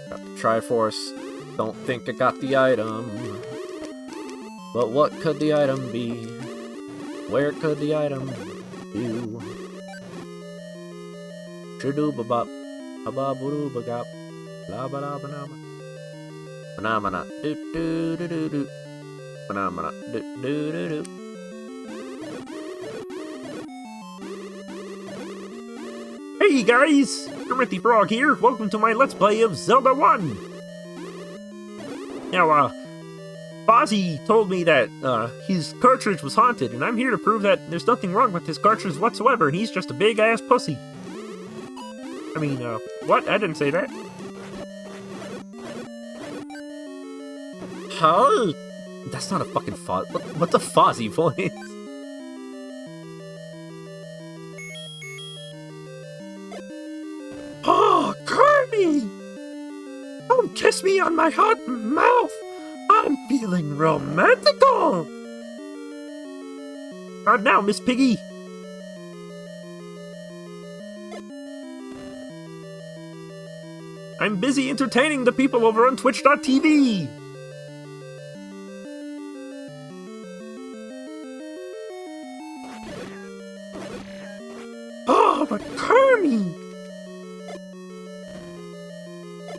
Got the Triforce. Don't think I got the item. But what could the item be? Where could the item do? Shadoo-ba-bop. Ba-ba-boo-ba-gop. La-ba-da-ba-na-ba. Ba-na-ba-na. Do-do-do-do-do. Ba-na-ba-na. Do-do-do-do. Hey guys! Kermit Frog here. Welcome to my Let's Play of Zelda 1! Now, Fozzie told me that, his cartridge was haunted, and I'm here to prove that there's nothing wrong with his cartridge whatsoever, and he's just a big-ass pussy. I mean, what? I didn't say that. Huh? That's not a fucking what's a Fozzie voice? Oh, Kirby! Don't kiss me on my hot mouth! I'm feeling romantical! Not now, Miss Piggy! I'm busy entertaining the people over on Twitch.tv! Oh, but Kermie!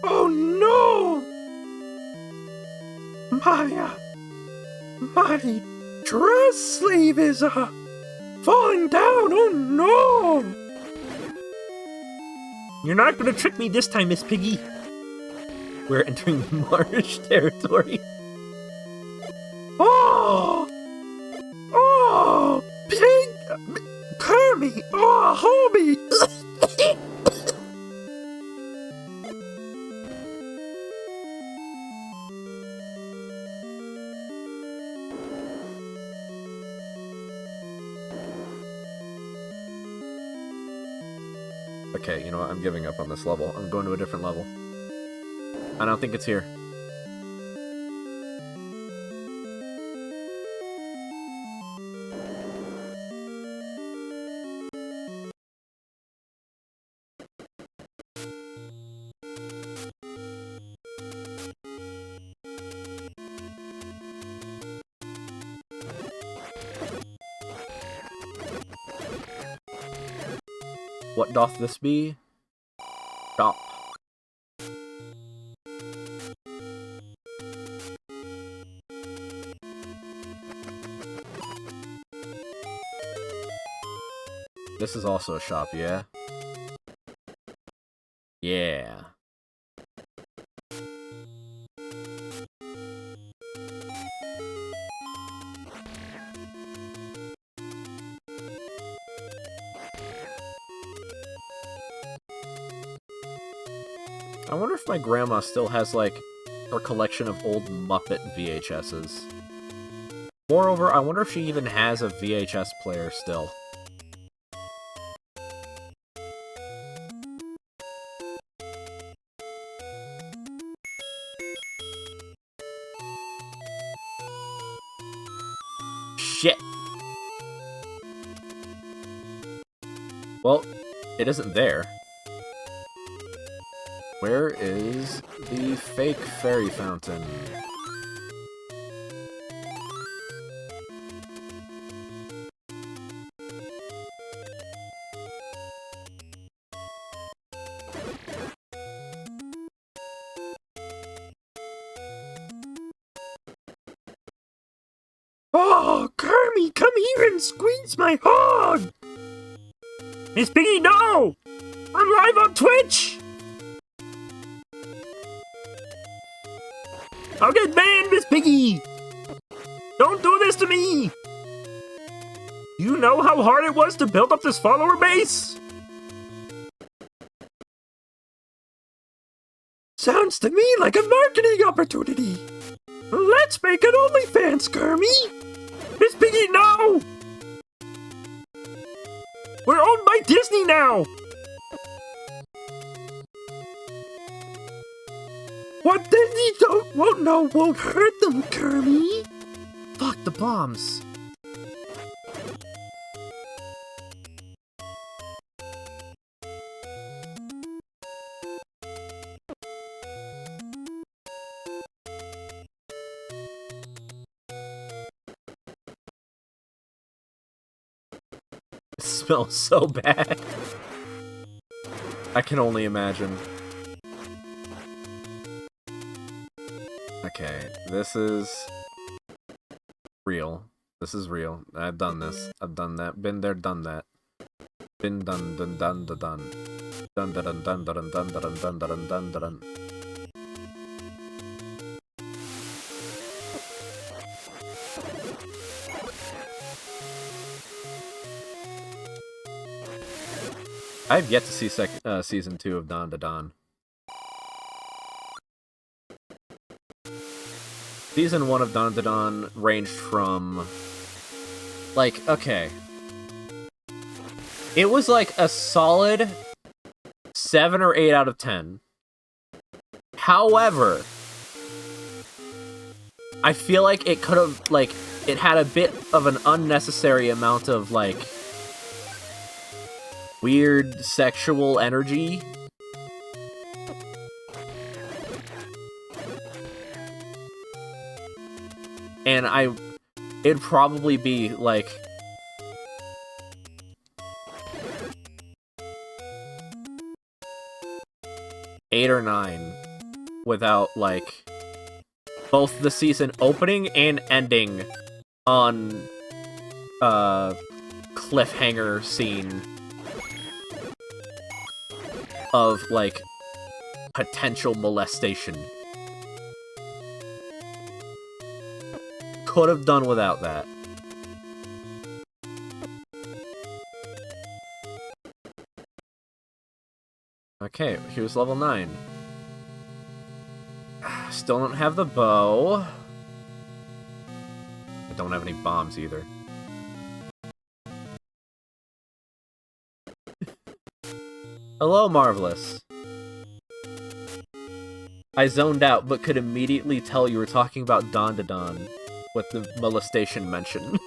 Oh no! My dress sleeve is, falling down, oh no! You're not gonna trick me this time, Miss Piggy. We're entering marsh territory. Oh! Oh! Pig! Kermie! Oh, homie! Okay, you know what? I'm giving up on this level. I'm going to a different level. I don't think it's here. What doth this be? Shop. This is also a shop, yeah? Yeah. I wonder if my grandma still has, like, her collection of old Muppet VHSs. Moreover, I wonder if she even has a VHS player still. Shit! Well, it isn't there. Where is the fake fairy fountain? Oh, Kermie, come here and squeeze my hog! Miss Piggy, no! I'm live on Twitch! I'll get banned, Miss Piggy! Don't do this to me! Do you know how hard it was to build up this follower base? Sounds to me like a marketing opportunity! Let's make an OnlyFans, Kermie! Miss Piggy, no! We're owned by Disney now! What Disney won't hurt them, Kermie! Fuck the bombs! It smells so bad. I can only imagine. Okay, this is real. This is real. I've done this. I've done that. Been there, done that. Been done, done, done, done, done. Dun dun dun dun dun dun dun dun dun dun dun dun. I've yet to see season 2 of Dawn to Dawn. Season 1 of Dawn to Dawn ranged from... like, okay. It was like a solid 7 or 8 out of 10. However, I feel like it could have, like, it had a bit of an unnecessary amount of, like, weird sexual energy. And it'd probably be, like, eight or 9 without, like, both the season opening and ending on cliffhanger scene of, like, potential molestation. Could have done without that. Okay, here's level 9. Still don't have the bow. I don't have any bombs either. Hello, Marvelous. I zoned out, but could immediately tell you were talking about Dawn to Dawn with the molestation mention.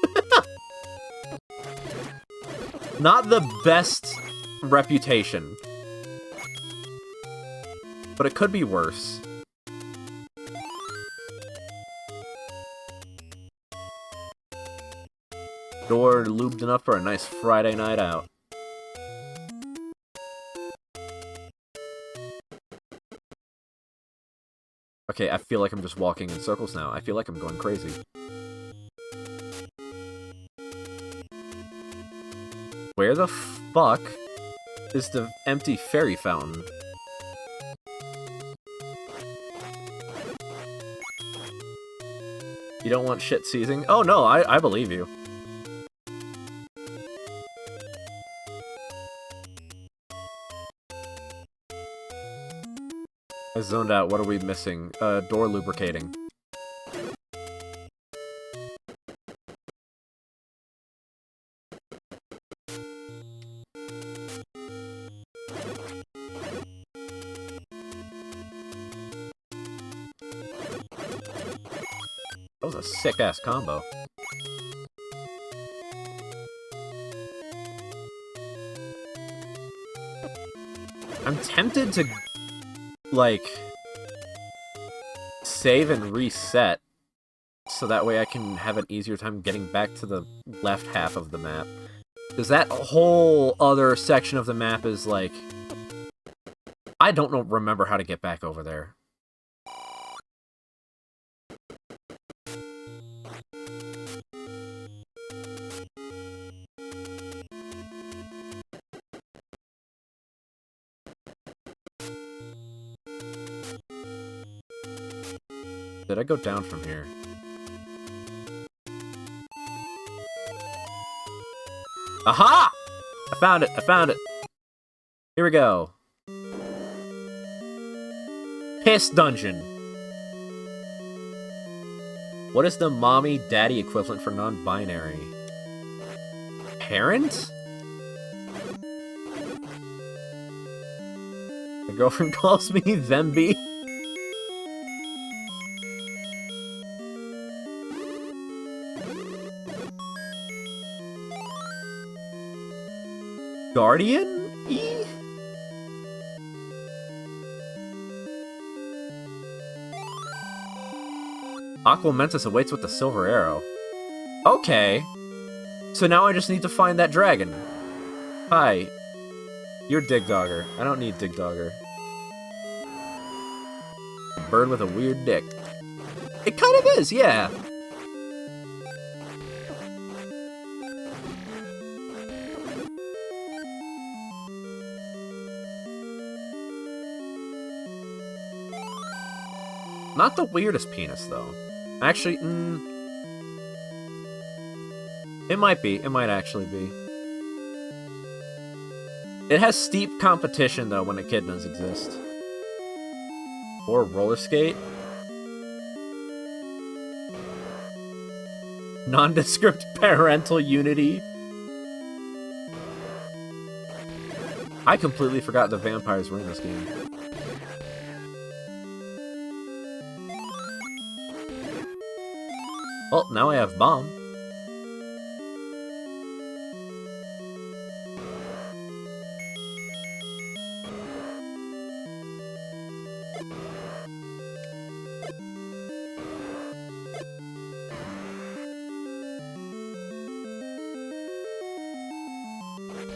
Not the best reputation. But it could be worse. Door lubed enough for a nice Friday night out. Okay, I feel like I'm just walking in circles now. I feel like I'm going crazy. Where the fuck is the empty fairy fountain? You don't want shit seizing? Oh no, I believe you. I zoned out. What are we missing? Door lubricating. That was a sick-ass combo. I'm tempted to, like, save and reset, so that way I can have an easier time getting back to the left half of the map. Because that whole other section of the map is, like... I don't remember how to get back over there. Did I go down from here? Aha! I found it! I found it! Here we go. Piss Dungeon. What is the mommy-daddy equivalent for non-binary? Parent? My girlfriend calls me Themby. Guardian? E? Aqua Mentis awaits with the silver arrow. Okay. So now I just need to find that dragon. Hi. You're Dig Dogger. I don't need Dig Dogger. A bird with a weird dick. It kind of is, yeah. Not the weirdest penis, though. Actually, it might be. It might actually be. It has steep competition, though, when echidnas exist. Or roller skate. Nondescript parental unity. I completely forgot the vampires were in this game. Well, now I have bomb.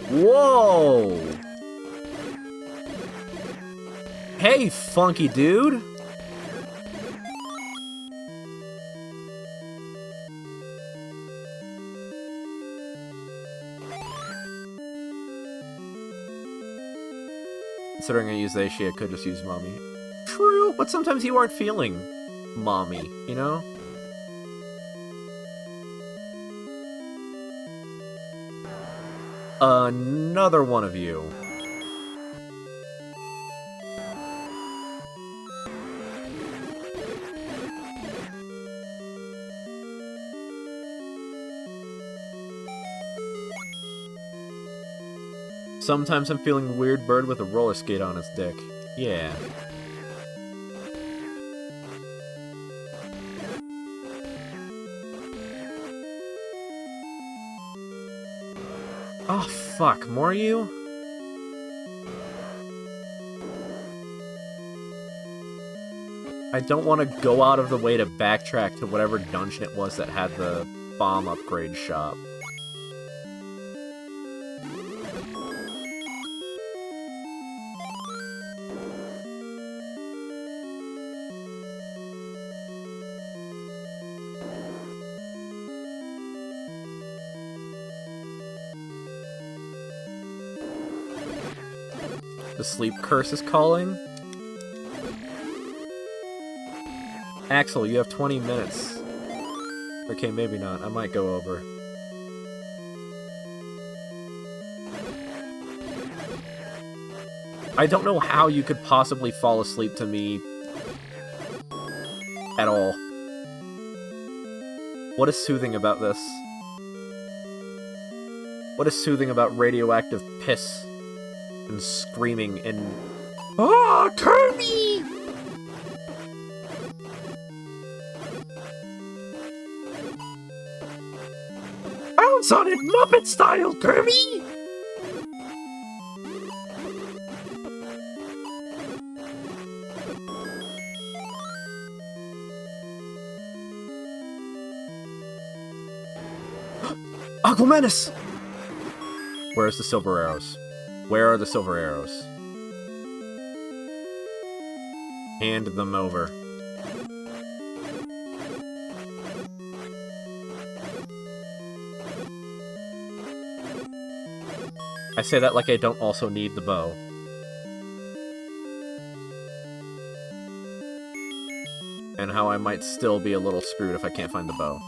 Whoa! Hey, funky dude! Considering I use Aishi, I could just use Mommy. True, but sometimes you aren't feeling Mommy, you know? Another one of you. Sometimes I'm feeling weird bird with a roller skate on its dick. Yeah. Oh, fuck. More of you? I don't want to go out of the way to backtrack to whatever dungeon it was that had the bomb upgrade shop. The sleep curse is calling. Axel, you have 20 minutes. Okay, maybe not. I might go over. I don't know how you could possibly fall asleep to me at all. What is soothing about this? What is soothing about radioactive piss and screaming and... Oh, Kirby! Bounce on it, Muppet style, Kirby! Aquamanus! Where's the silver arrows? Where are the silver arrows? Hand them over. I say that like I don't also need the bow. And how I might still be a little screwed if I can't find the bow.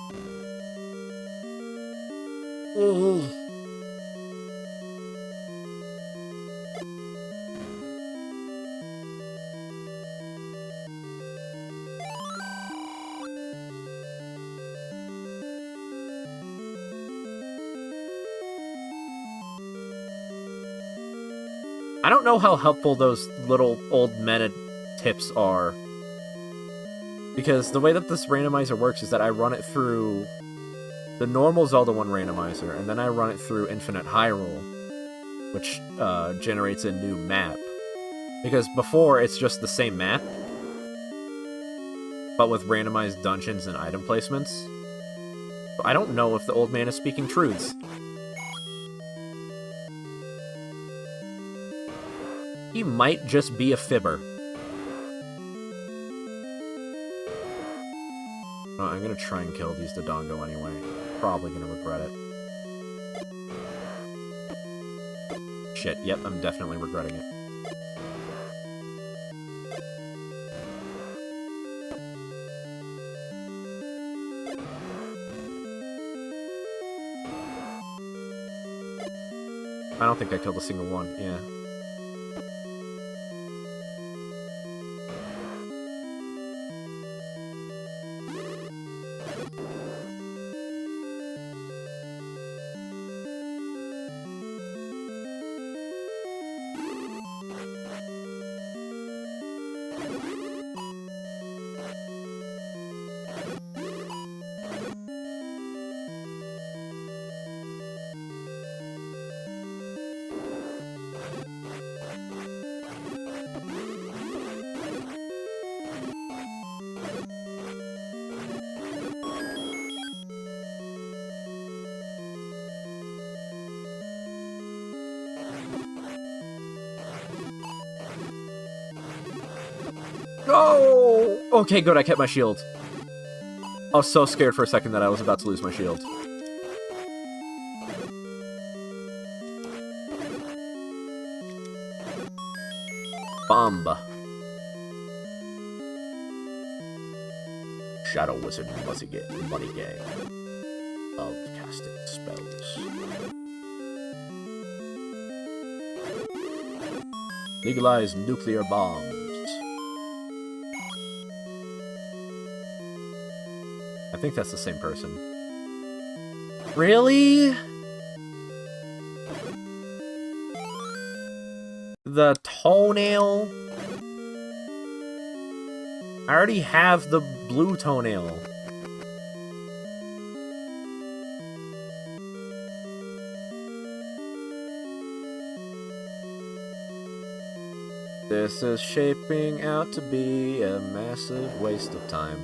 I don't know how helpful those little old meta tips are. Because the way that this randomizer works is that I run it through the normal Zelda 1 randomizer, and then I run it through Infinite Hyrule, which generates a new map. Because before, it's just the same map, but with randomized dungeons and item placements. So I don't know if the old man is speaking truths. He might just be a fibber. Oh, I'm gonna try and kill these Dodongo anyway. Probably gonna regret it. Shit, yep, I'm definitely regretting it. I don't think I killed a single one, yeah. No! Okay, good, I kept my shield. I was so scared for a second that I was about to lose my shield. Bomba. Shadow Wizard Money Gang. Of casting spells. Legalize nuclear bombs. I think that's the same person. Really? The toenail? I already have the blue toenail. This is shaping out to be a massive waste of time.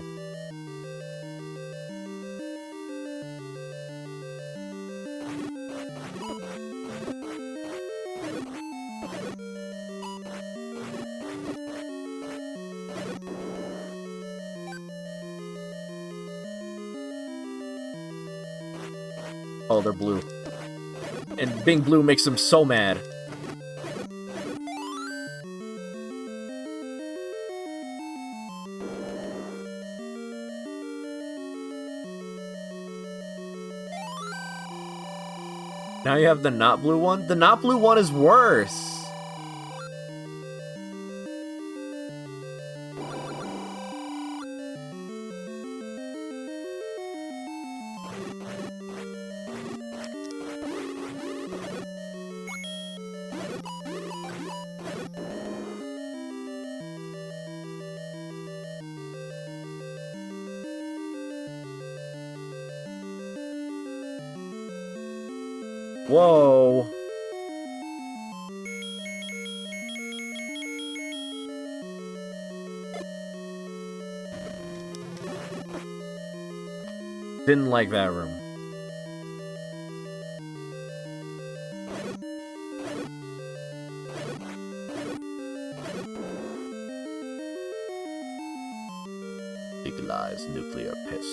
Oh, they're blue. And being blue makes them so mad. Now you have the not blue one? The not blue one is worse! Whoa. Didn't like that room. Legalize nuclear piss.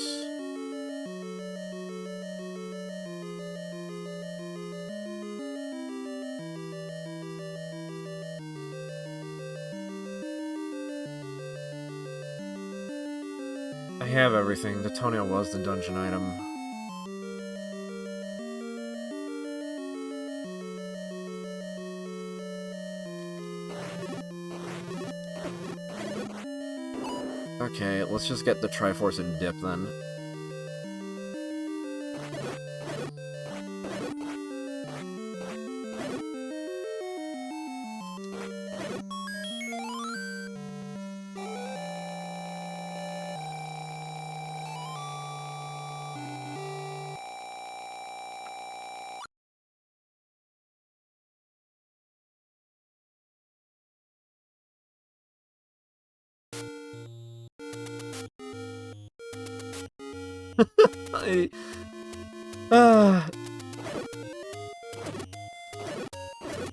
I have everything. The toenail was the dungeon item. Okay, let's just get the Triforce and dip then.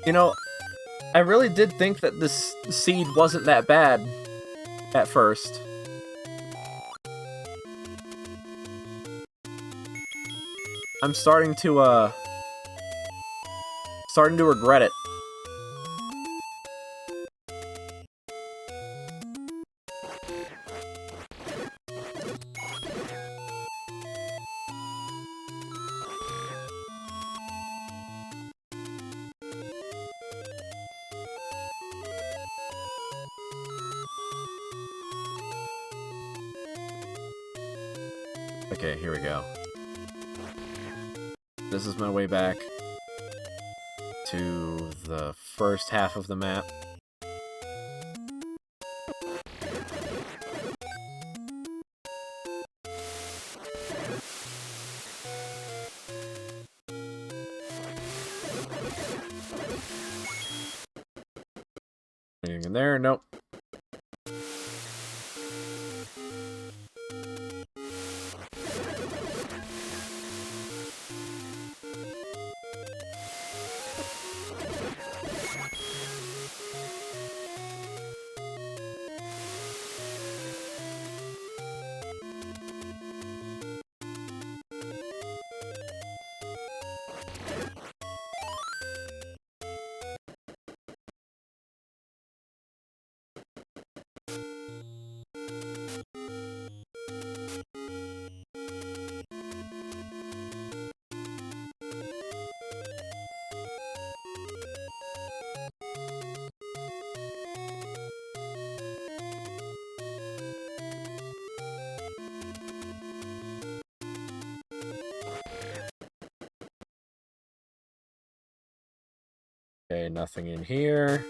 You know, I really did think that this seed wasn't that bad at first. I'm starting to regret it. Okay, here we go. This is my way back to the first half of the map. Anything in there? Nope. Okay, nothing in here.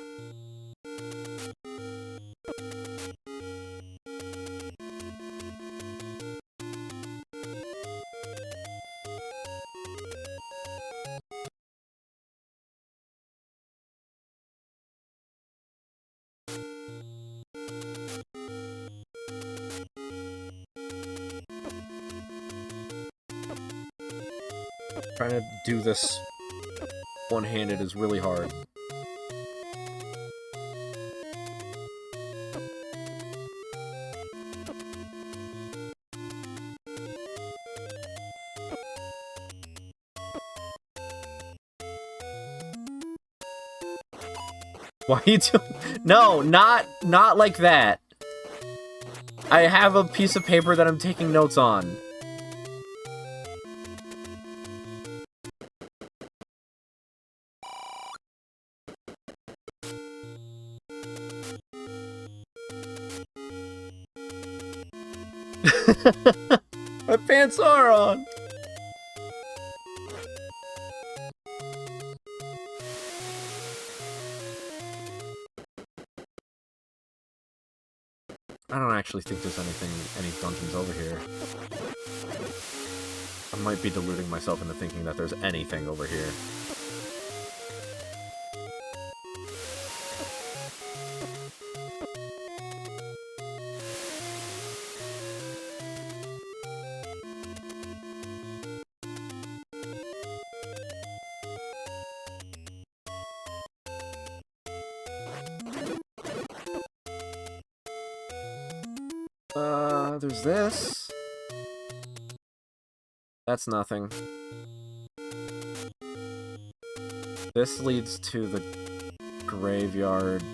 Trying to do this one-handed is really hard. Why are you doing? No, not like that. I have a piece of paper that I'm taking notes on. My pants are on! I don't actually think there's any dungeons over here. I might be deluding myself into thinking that there's anything over here. There's this. That's nothing. This leads to the graveyard.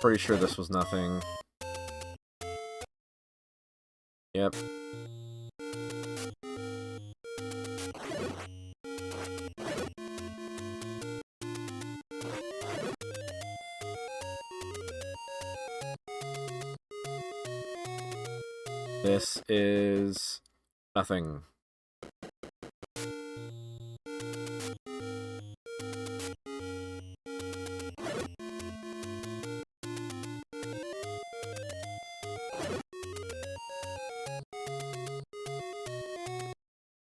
Pretty sure this was nothing. Yep. This is nothing.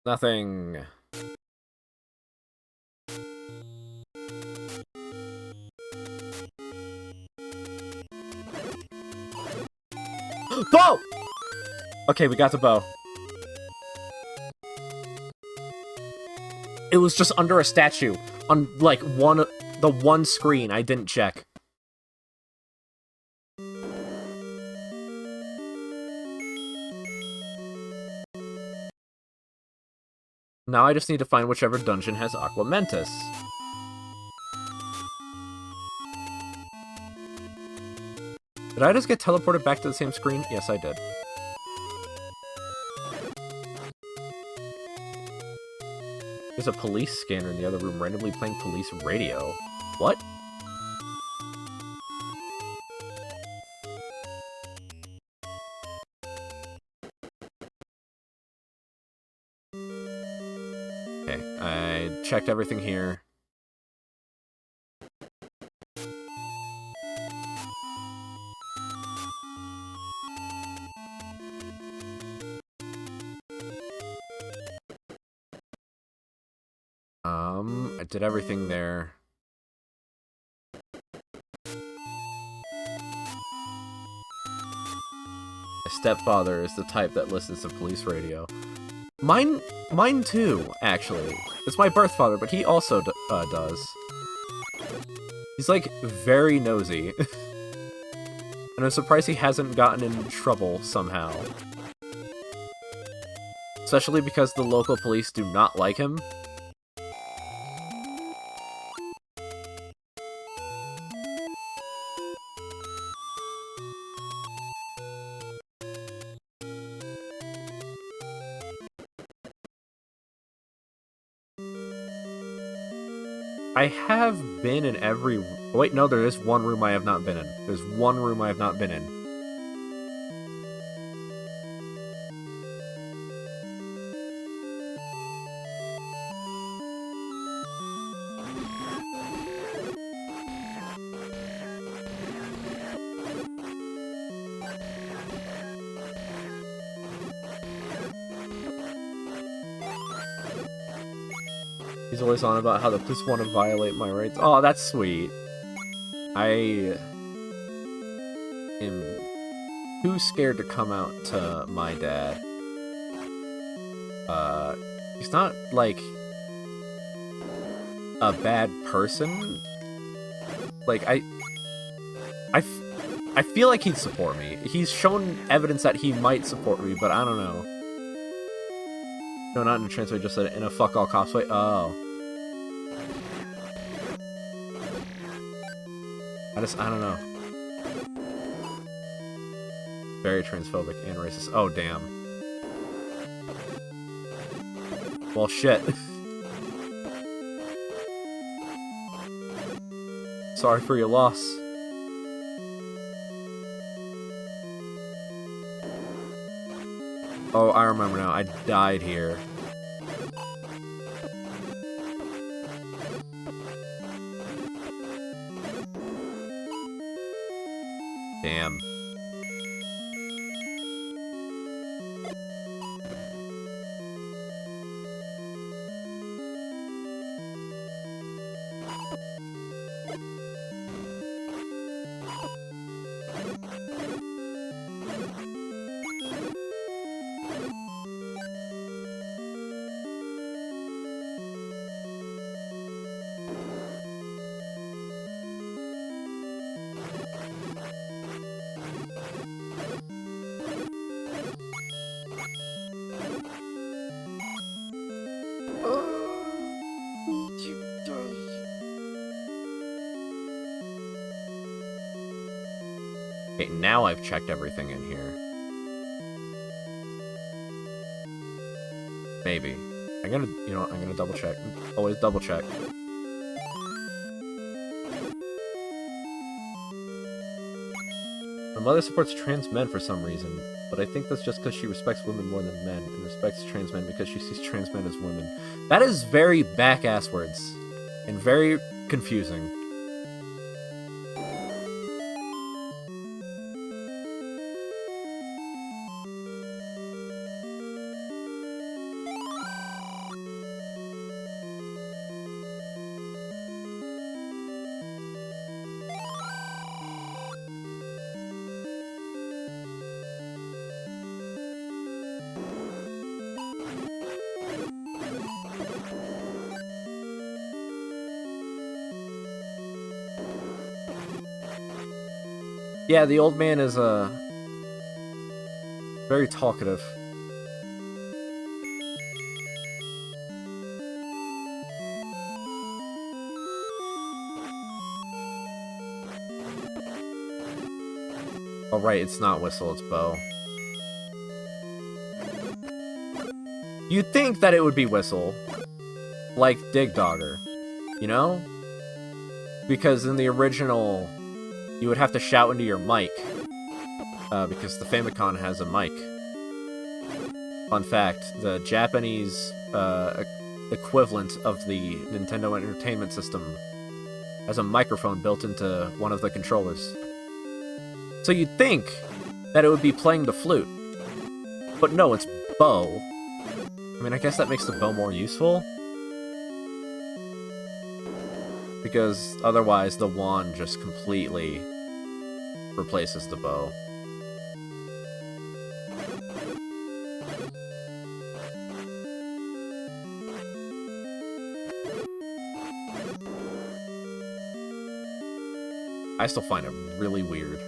Nothing. Bow! Okay, we got the bow. It was just under a statue on like the one screen I didn't check. Now I just need to find whichever dungeon has Aqua Mentis. Did I just get teleported back to the same screen? Yes, I did. There's a police scanner in the other room randomly playing police radio. What? Okay, I checked everything here. I did everything there. My stepfather is the type that listens to police radio. Mine too, actually. It's my birth father, but he also does. He's, like, very nosy. And I'm surprised he hasn't gotten in trouble somehow. Especially because the local police do not like him. I have been in every... Wait, no, there is one room I have not been in. There's one room I have not been in. He's always on about how the police want to violate my rights. Oh, that's sweet. I am too scared to come out to my dad. He's not, like, a bad person. Like, I feel like he'd support me. He's shown evidence that he might support me, but I don't know. No, not in a trance way, just in a fuck all cops way. Oh. I don't know. Very transphobic and racist. Oh, damn. Well, shit. Sorry for your loss. Oh, I remember now. I died here. Damn. Okay, now I've checked everything in here. Maybe. I'm gonna double check. Always double check. My mother supports trans men for some reason, but I think that's just because she respects women more than men, and respects trans men because she sees trans men as women. That is very back-ass words, and very confusing. Yeah, the old man is, very talkative. Oh, right, it's not Whistle, it's Bow. You'd think that it would be Whistle, like Dig Dogger, you know? Because in the original, you would have to shout into your mic, because the Famicom has a mic. Fun fact, the Japanese equivalent of the Nintendo Entertainment System has a microphone built into one of the controllers. So you'd think that it would be playing the flute, but no, it's bow. I mean, I guess that makes the bow more useful, because otherwise the wand just completely replaces the bow. I still find it really weird.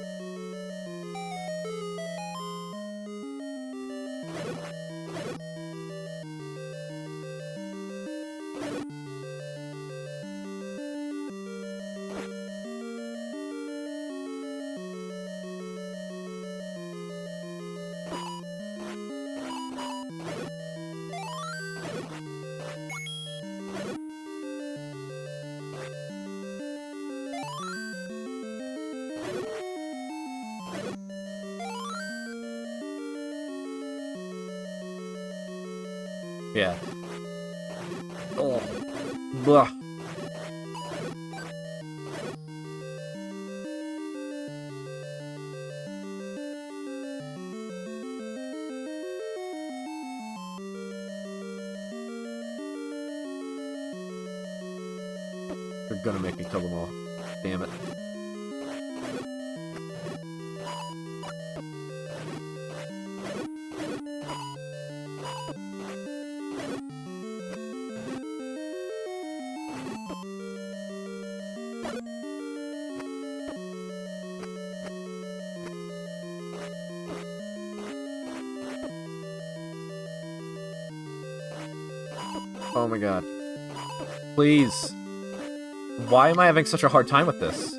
Yeah. Oh. Blah. They're gonna make me kill them all. Damn it. Oh my god. Please. Why am I having such a hard time with this?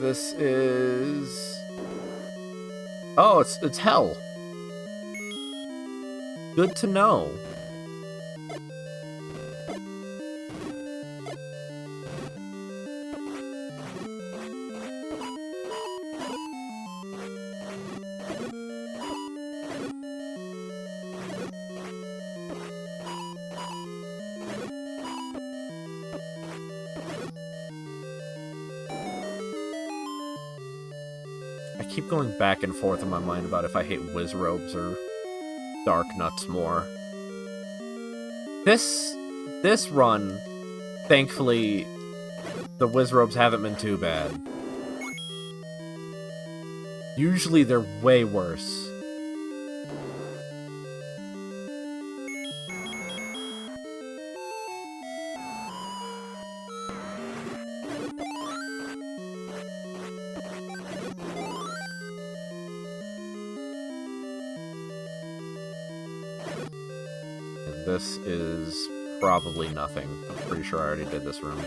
This is... Oh, it's hell. Good to know. I keep going back and forth in my mind about if I hate whiz robes or dark nuts more. This run, thankfully, the whiz robes haven't been too bad. Usually they're way worse. This is probably nothing. I'm pretty sure I already did this room.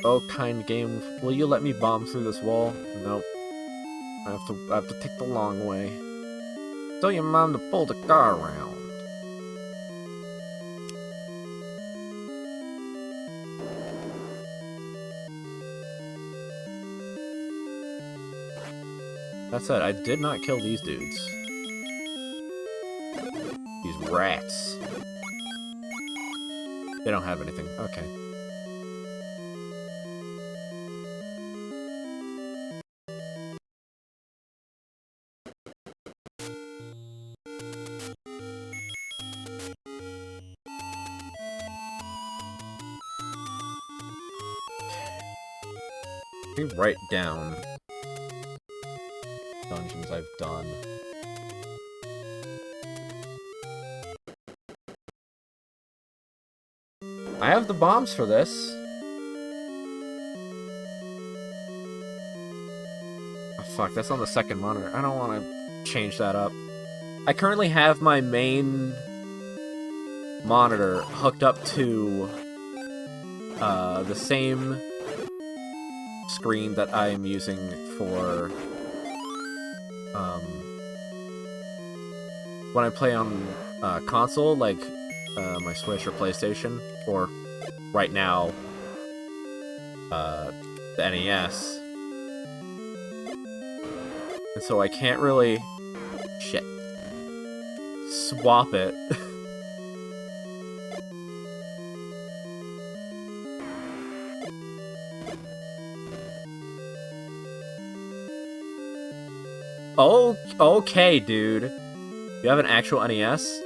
Oh, kind game, will you let me bomb through this wall? Nope. I have to take the long way. Tell your mom to pull the car around. That said, I did not kill these dudes. These rats. They don't have anything. Okay. Let me write down dungeons I've done. I have the bombs for this. Oh fuck, that's on the second monitor. I don't want to change that up. I currently have my main monitor hooked up to the same screen that I am using for when I play on console, like my Switch or PlayStation, or right now the NES. And so I can't really swap it. Oh, okay, dude. You have an actual NES?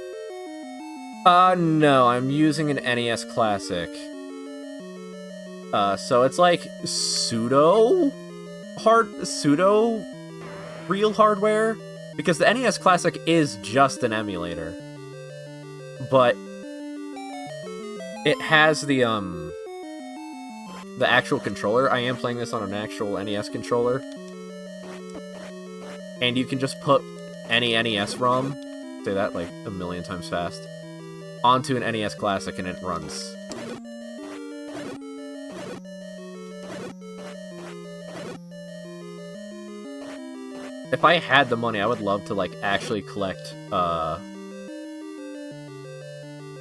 No, I'm using an NES Classic. So it's like pseudo real hardware, because the NES Classic is just an emulator. But it has the actual controller. I am playing this on an actual NES controller. And you can just put any NES ROM, say that like a million times fast, onto an NES Classic and it runs. If I had the money, I would love to like actually collect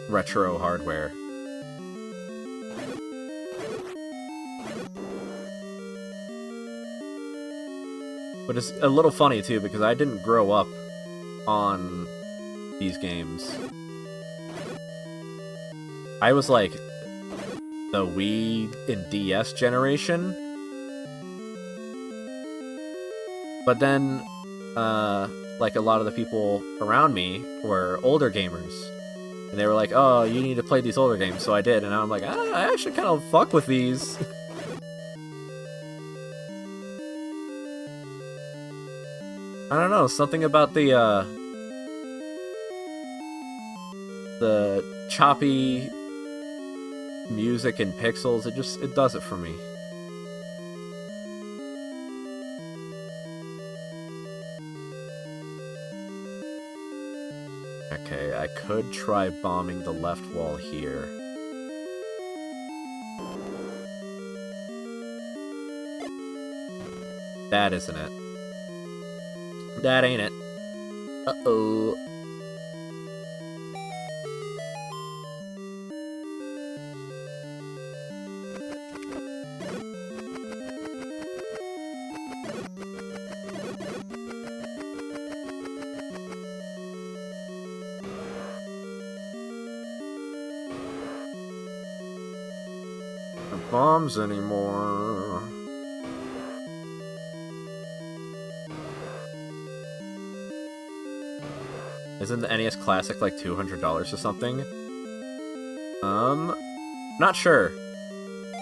retro hardware. But it's a little funny, too, because I didn't grow up on these games. I was, like, the Wii and DS generation. But then, like, a lot of the people around me were older gamers. And they were like, oh, you need to play these older games. So I did, and I'm like, I actually kind of fuck with these. I don't know, something about the choppy music and pixels, it does it for me. Okay, I could try bombing the left wall here. That isn't it. That ain't it. Uh-oh. No bombs anymore. Isn't the NES Classic like $200 or something? Not sure.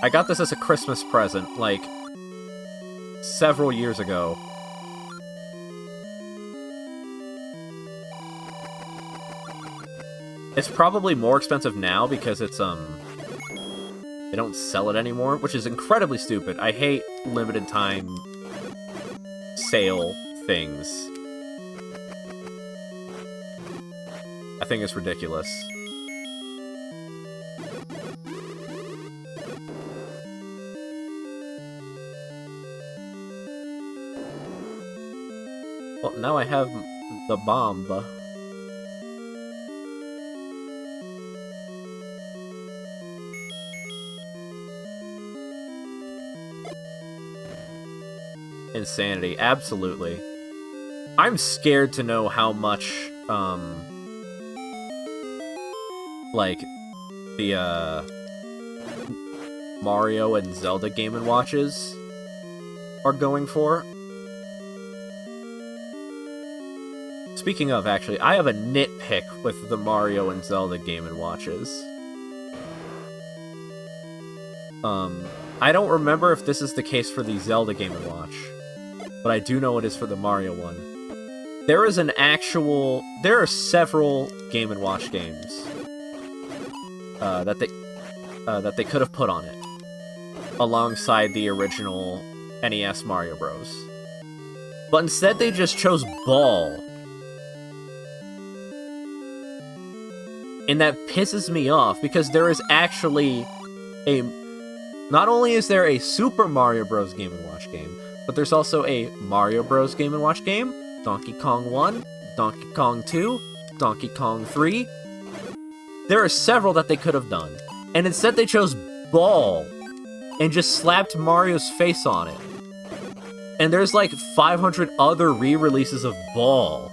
I got this as a Christmas present, like, several years ago. It's probably more expensive now because it's, they don't sell it anymore, which is incredibly stupid. I hate limited time sale things. I think it's ridiculous. Well, now I have the bomb. Insanity, absolutely. I'm scared to know how much, like, the, Mario and Zelda Game & Watches are going for. Speaking of, actually, I have a nitpick with the Mario and Zelda Game & Watches. I don't remember if this is the case for the Zelda Game & Watch, but I do know it is for the Mario one. There are several Game & Watch games that they could have put on it, alongside the original NES Mario Bros. But instead they just chose Ball. And that pisses me off, because there is actually a... Not only is there a Super Mario Bros. Game & Watch game, but there's also a Mario Bros. Game & Watch game, Donkey Kong 1, Donkey Kong 2, Donkey Kong 3. There are several that they could have done. And instead they chose Ball and just slapped Mario's face on it. And there's like 500 other re-releases of Ball.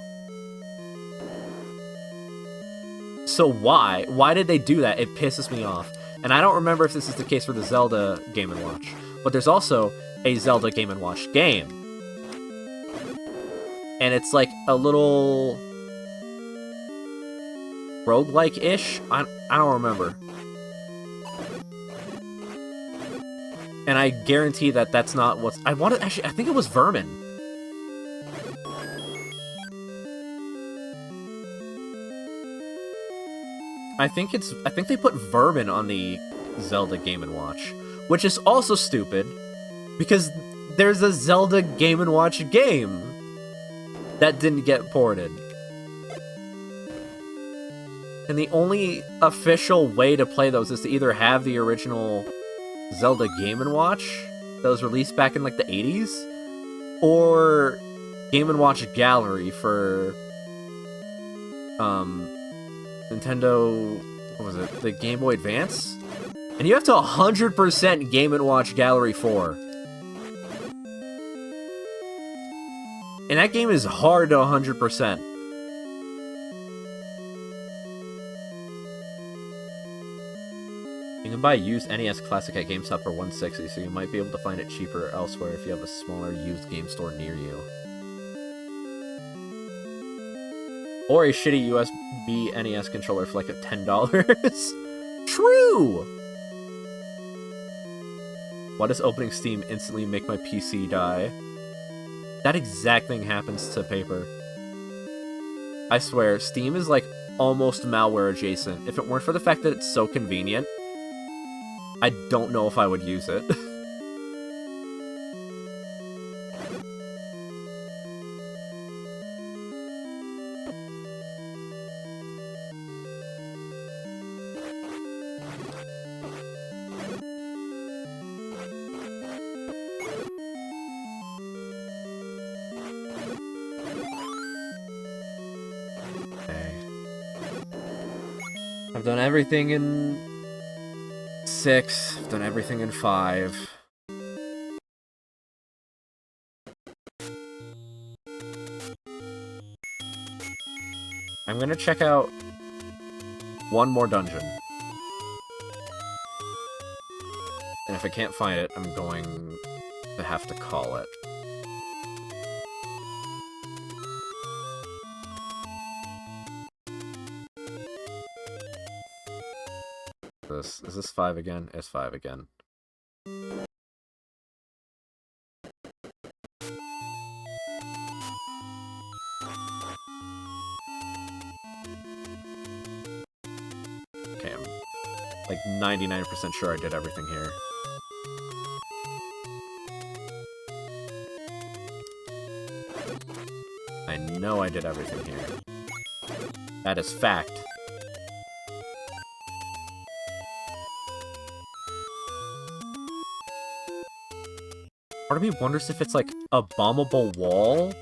So why? Why did they do that? It pisses me off. And I don't remember if this is the case for the Zelda Game & Watch, but there's also a Zelda Game & Watch game. And it's like a little roguelike-ish? I don't remember. And I guarantee that that's not what's... I think it was Vermin. I think they put Vermin on the Zelda Game & Watch, which is also stupid, because there's a Zelda Game & Watch game that didn't get ported. And the only official way to play those is to either have the original Zelda Game & Watch that was released back in like the 80s, or Game & Watch Gallery for Nintendo, what was it, the Game Boy Advance? And you have to 100% Game & Watch Gallery 4. And that game is hard to 100%. You can buy used NES Classic at GameStop for $160, so you might be able to find it cheaper elsewhere if you have a smaller used game store near you. Or a shitty USB NES controller for like $10. True! Why does opening Steam instantly make my PC die? That exact thing happens to Paper. I swear, Steam is like almost malware adjacent. If it weren't for the fact that it's so convenient, I don't know if I would use it. I've done everything in 6. I've done everything in 5. I'm gonna check out one more dungeon. And if I can't find it, I'm going to have to call it. Is this 5 again? It's 5 again. Okay, I'm like 99% sure I did everything here. I know I did everything here. That is fact. Part of me wonders if it's like a bombable wall.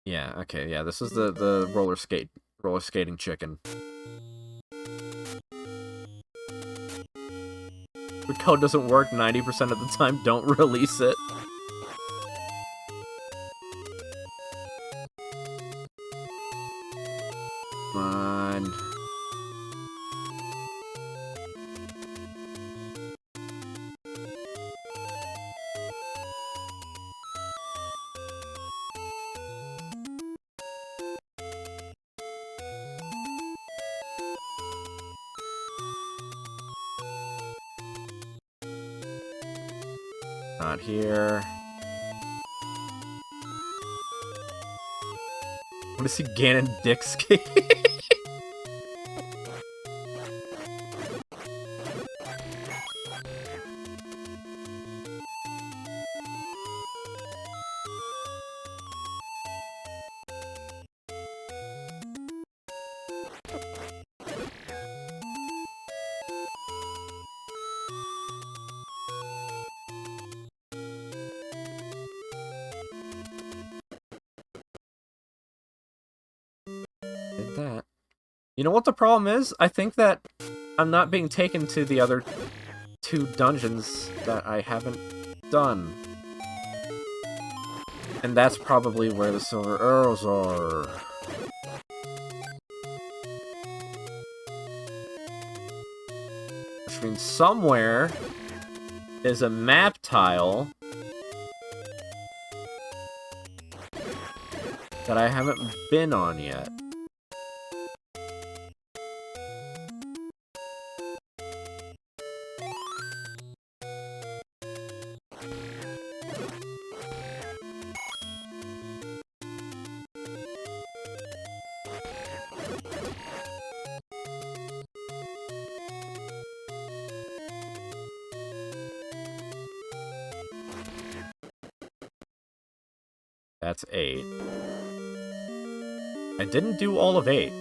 Yeah, okay, yeah, this is the roller skating chicken. The code doesn't work 90% of the time, don't release it. Come on. Not here. I want to see Ganon dick skate. Did that. You know what the problem is? I think that I'm not being taken to the other 2 dungeons that I haven't done. And that's probably where the silver arrows are. Which means somewhere is a map tile that I haven't been on yet. That's 8. I didn't do all of 8.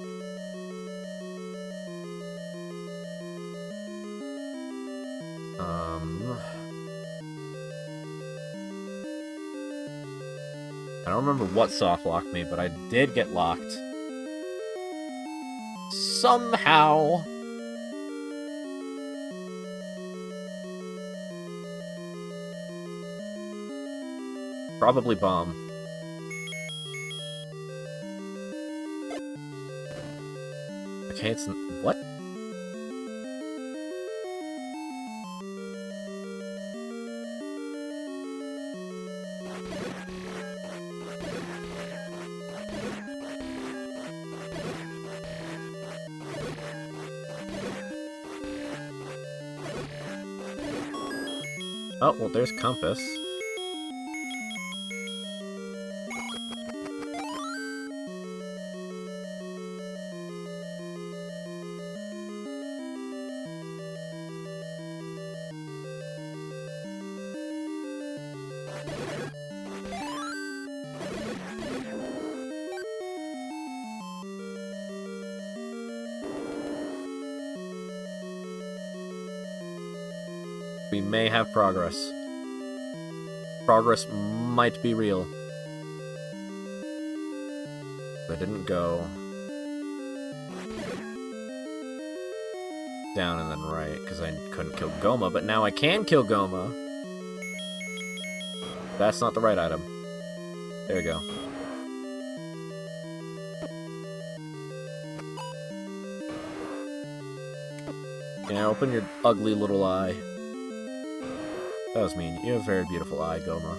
I don't remember what soft locked me, but I did get locked. Somehow. Probably bomb. Okay, it's... what? Oh, well, there's compass. We may have progress. Progress might be real. I didn't go down and then right, because I couldn't kill Goma, but now I can kill Goma. That's not the right item. There we go. Yeah, open your ugly little eye. That was mean. You have a very beautiful eye, Goma.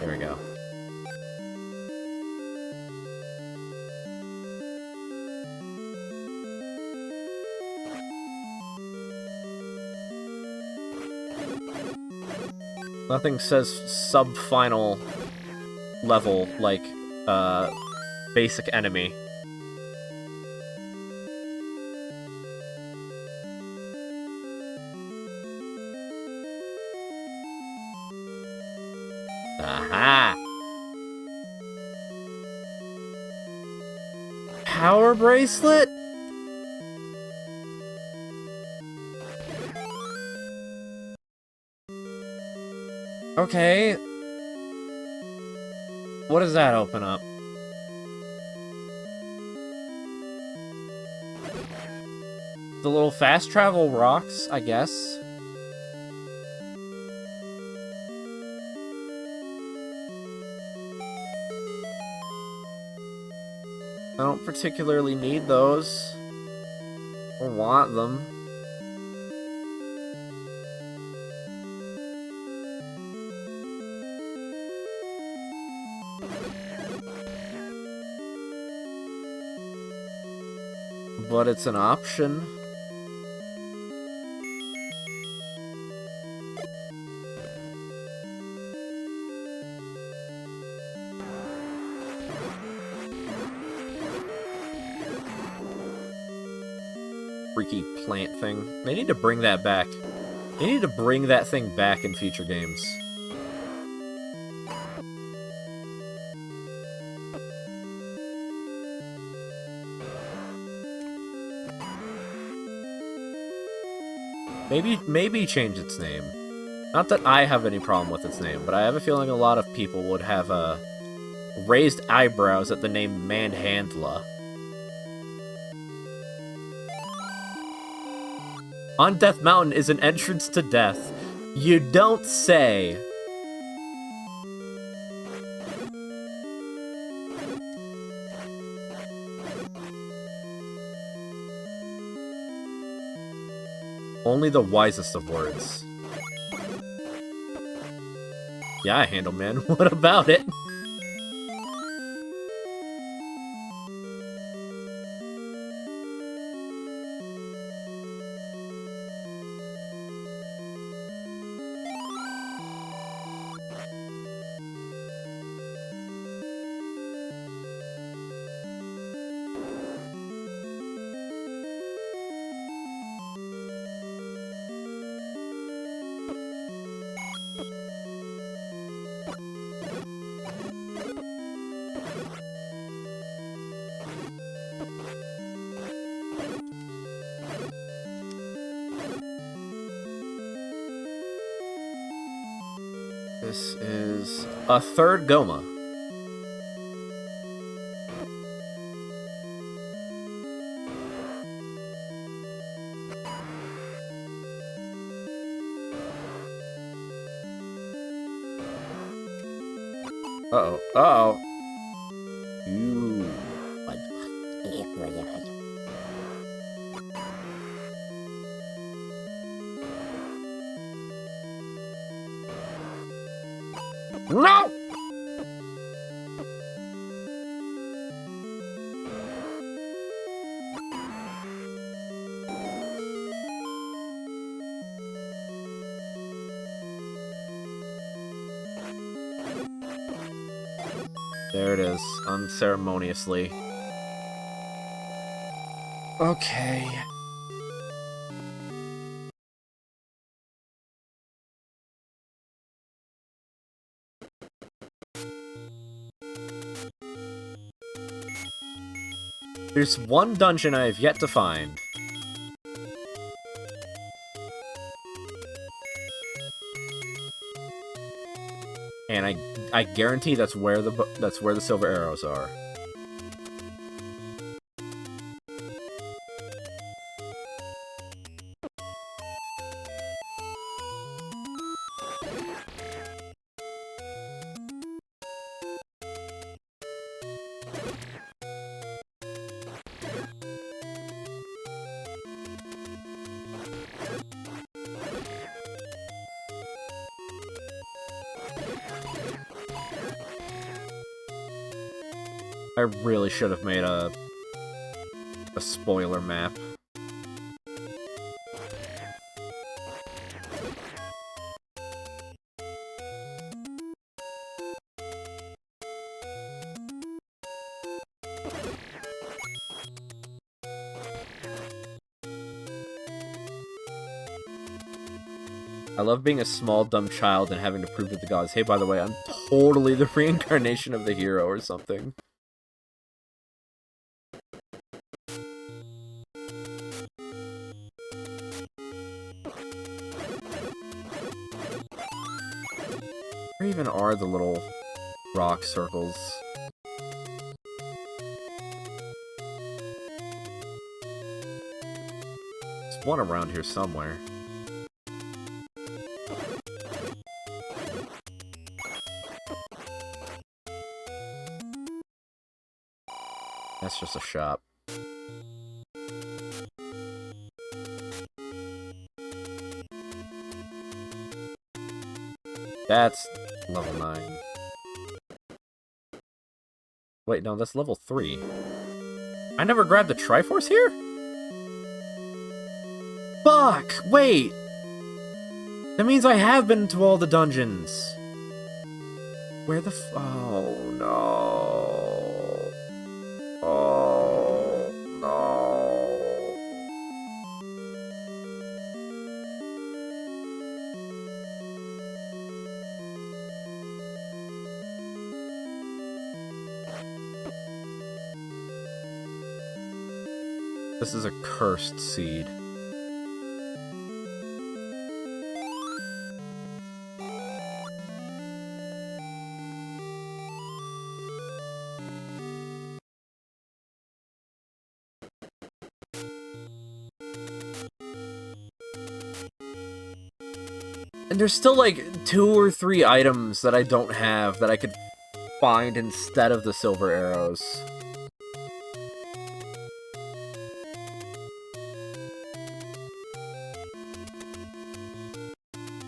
There we go. Nothing says sub-final level like, basic enemy. Aha! Power bracelet? Okay. What does that open up? The little fast travel rocks, I guess. I don't particularly need those. Or want them. But it's an option. Freaky plant thing. They need to bring that back. They need to bring that thing back in future games. Maybe change its name. Not that I have any problem with its name, but I have a feeling a lot of people would have raised eyebrows at the name Manhandla. On Death Mountain is an entrance to death. You don't say. Only the wisest of words. Yeah, I handle, man. What about it? This is a third Goma. Uh-oh. Uh-oh. Ooh. No! There it is, unceremoniously. Okay. There's one dungeon I have yet to find. And I guarantee that's where the silver arrows are. I really should have made a spoiler map. I love being a small, dumb child and having to prove to the gods, hey, by the way, I'm totally the reincarnation of the hero or something. Where even are the little rock circles? There's one around here somewhere. That's just a shop. That's level 9. Wait, no, that's level 3. I never grabbed the Triforce here? Fuck! Wait! That means I have been to all the dungeons. Where the oh, no. Oh, no. This is a cursed seed. And there's still like 2 or 3 items that I don't have that I could find instead of the silver arrows.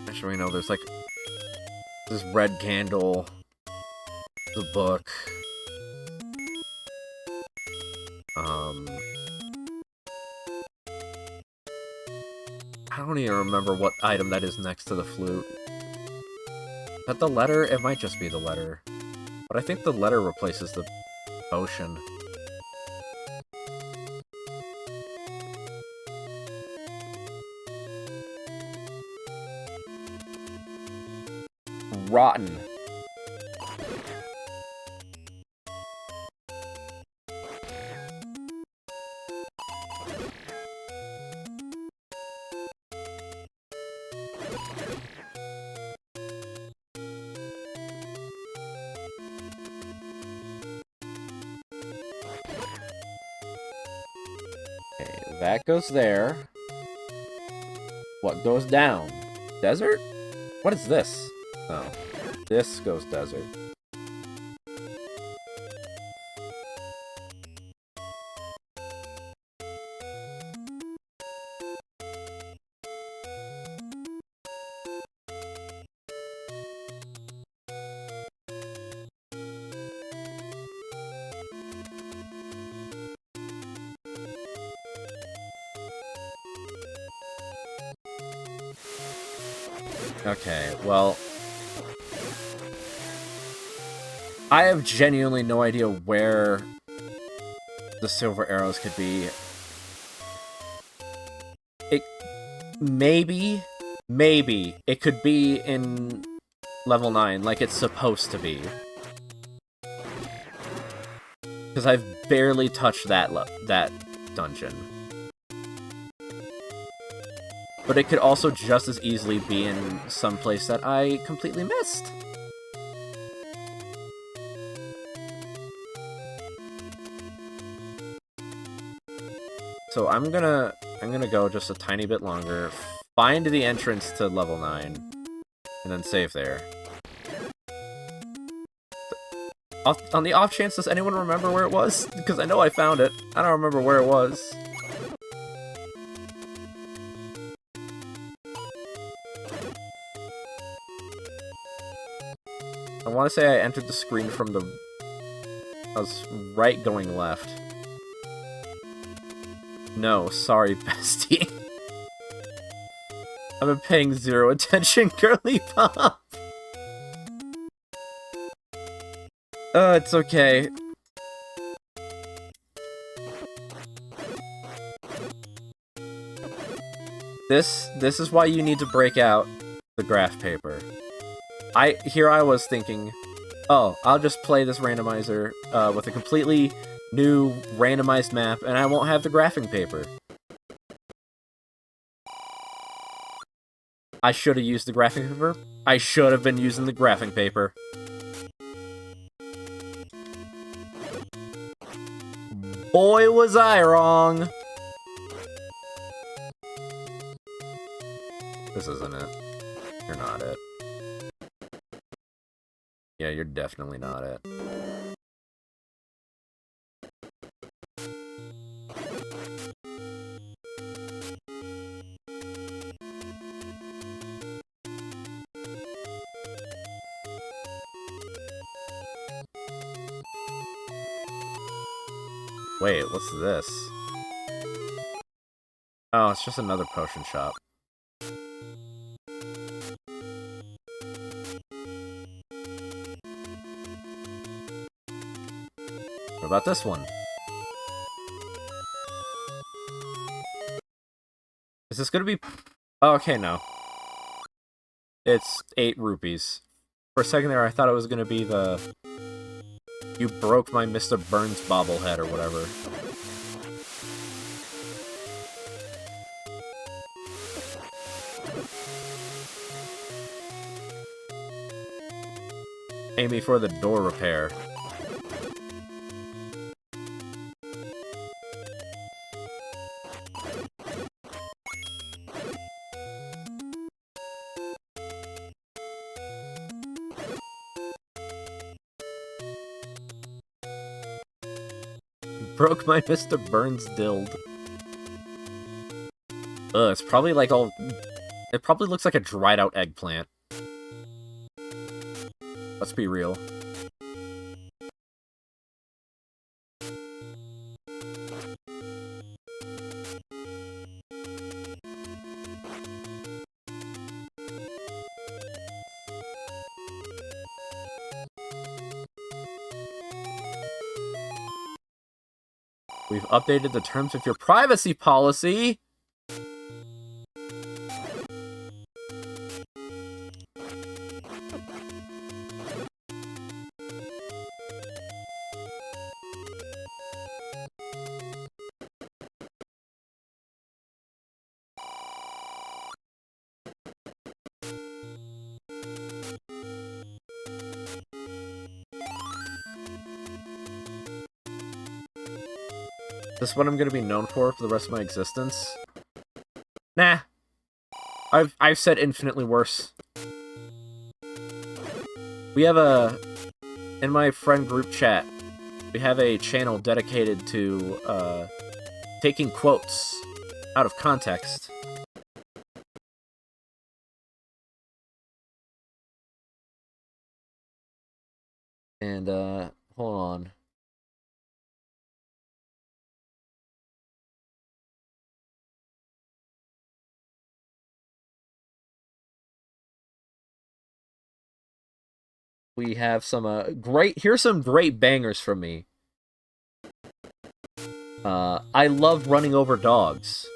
Actually, no, there's like this red candle, the book. I don't even remember what item that is next to the flute. Is that the letter? It might just be the letter. But I think the letter replaces the potion. Rotten. Okay, that goes there. What goes down? Desert? What is this? Oh, this goes desert. Okay, well... I have genuinely no idea where the silver arrows could be. It maybe it could be in level 9, like it's supposed to be. Because I've barely touched that dungeon. But it could also just as easily be in some place that I completely missed. So I'm gonna go just a tiny bit longer, find the entrance to level 9, and then save there. On the off chance, does anyone remember where it was? Because I know I found it. I don't remember where it was. I want to say I entered the screen from the... I was right going left. No, sorry, bestie. I've been paying zero attention, girly pop. It's okay. This is why you need to break out the graph paper. Here I was thinking, oh, I'll just play this randomizer with a completely new randomized map, and I won't have the graphing paper. I should have used the graphing paper. I should have been using the graphing paper. Boy, was I wrong! This isn't it. You're not it. Yeah, you're definitely not it. Wait, what's this? Oh, it's just another potion shop. What about this one? Is this gonna be... Oh, okay, no. It's 8 rupees. For a second there, I thought it was gonna be the... You broke my Mr. Burns bobblehead or whatever. Pay me for the door repair. Broke my Mr. Burns dild. Ugh, it's probably like all... It probably looks like a dried out eggplant. Let's be real. We've updated the terms of your privacy policy! This is what I'm gonna be known for the rest of my existence? Nah. I've said infinitely worse. We have in my friend group chat, we have a channel dedicated to, taking quotes out of context. And, hold on. we have some here's some great bangers from me. I love running over dogs.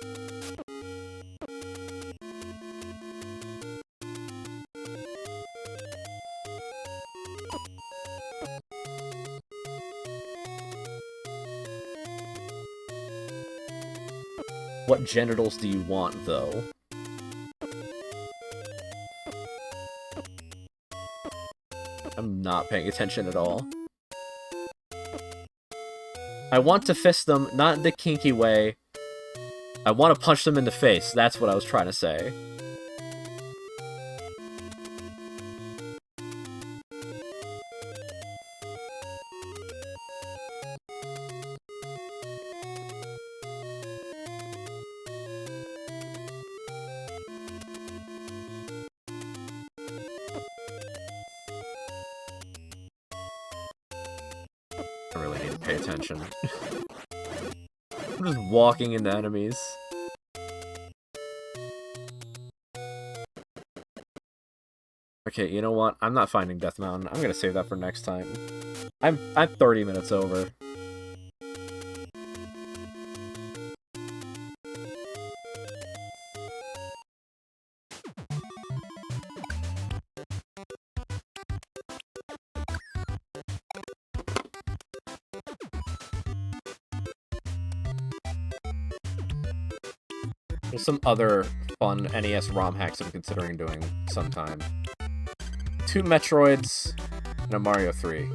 What genitals do you want, though? I'm not paying attention at all. I want to fist them, not in the kinky way. I want to punch them in the face. That's what I was trying to say. I really need to pay attention. I'm just walking into enemies. Okay, you know what? I'm not finding Death Mountain. I'm gonna save that for next time. I'm 30 minutes over. There's some other fun NES ROM hacks I'm considering doing sometime. 2 Metroids and a Mario 3.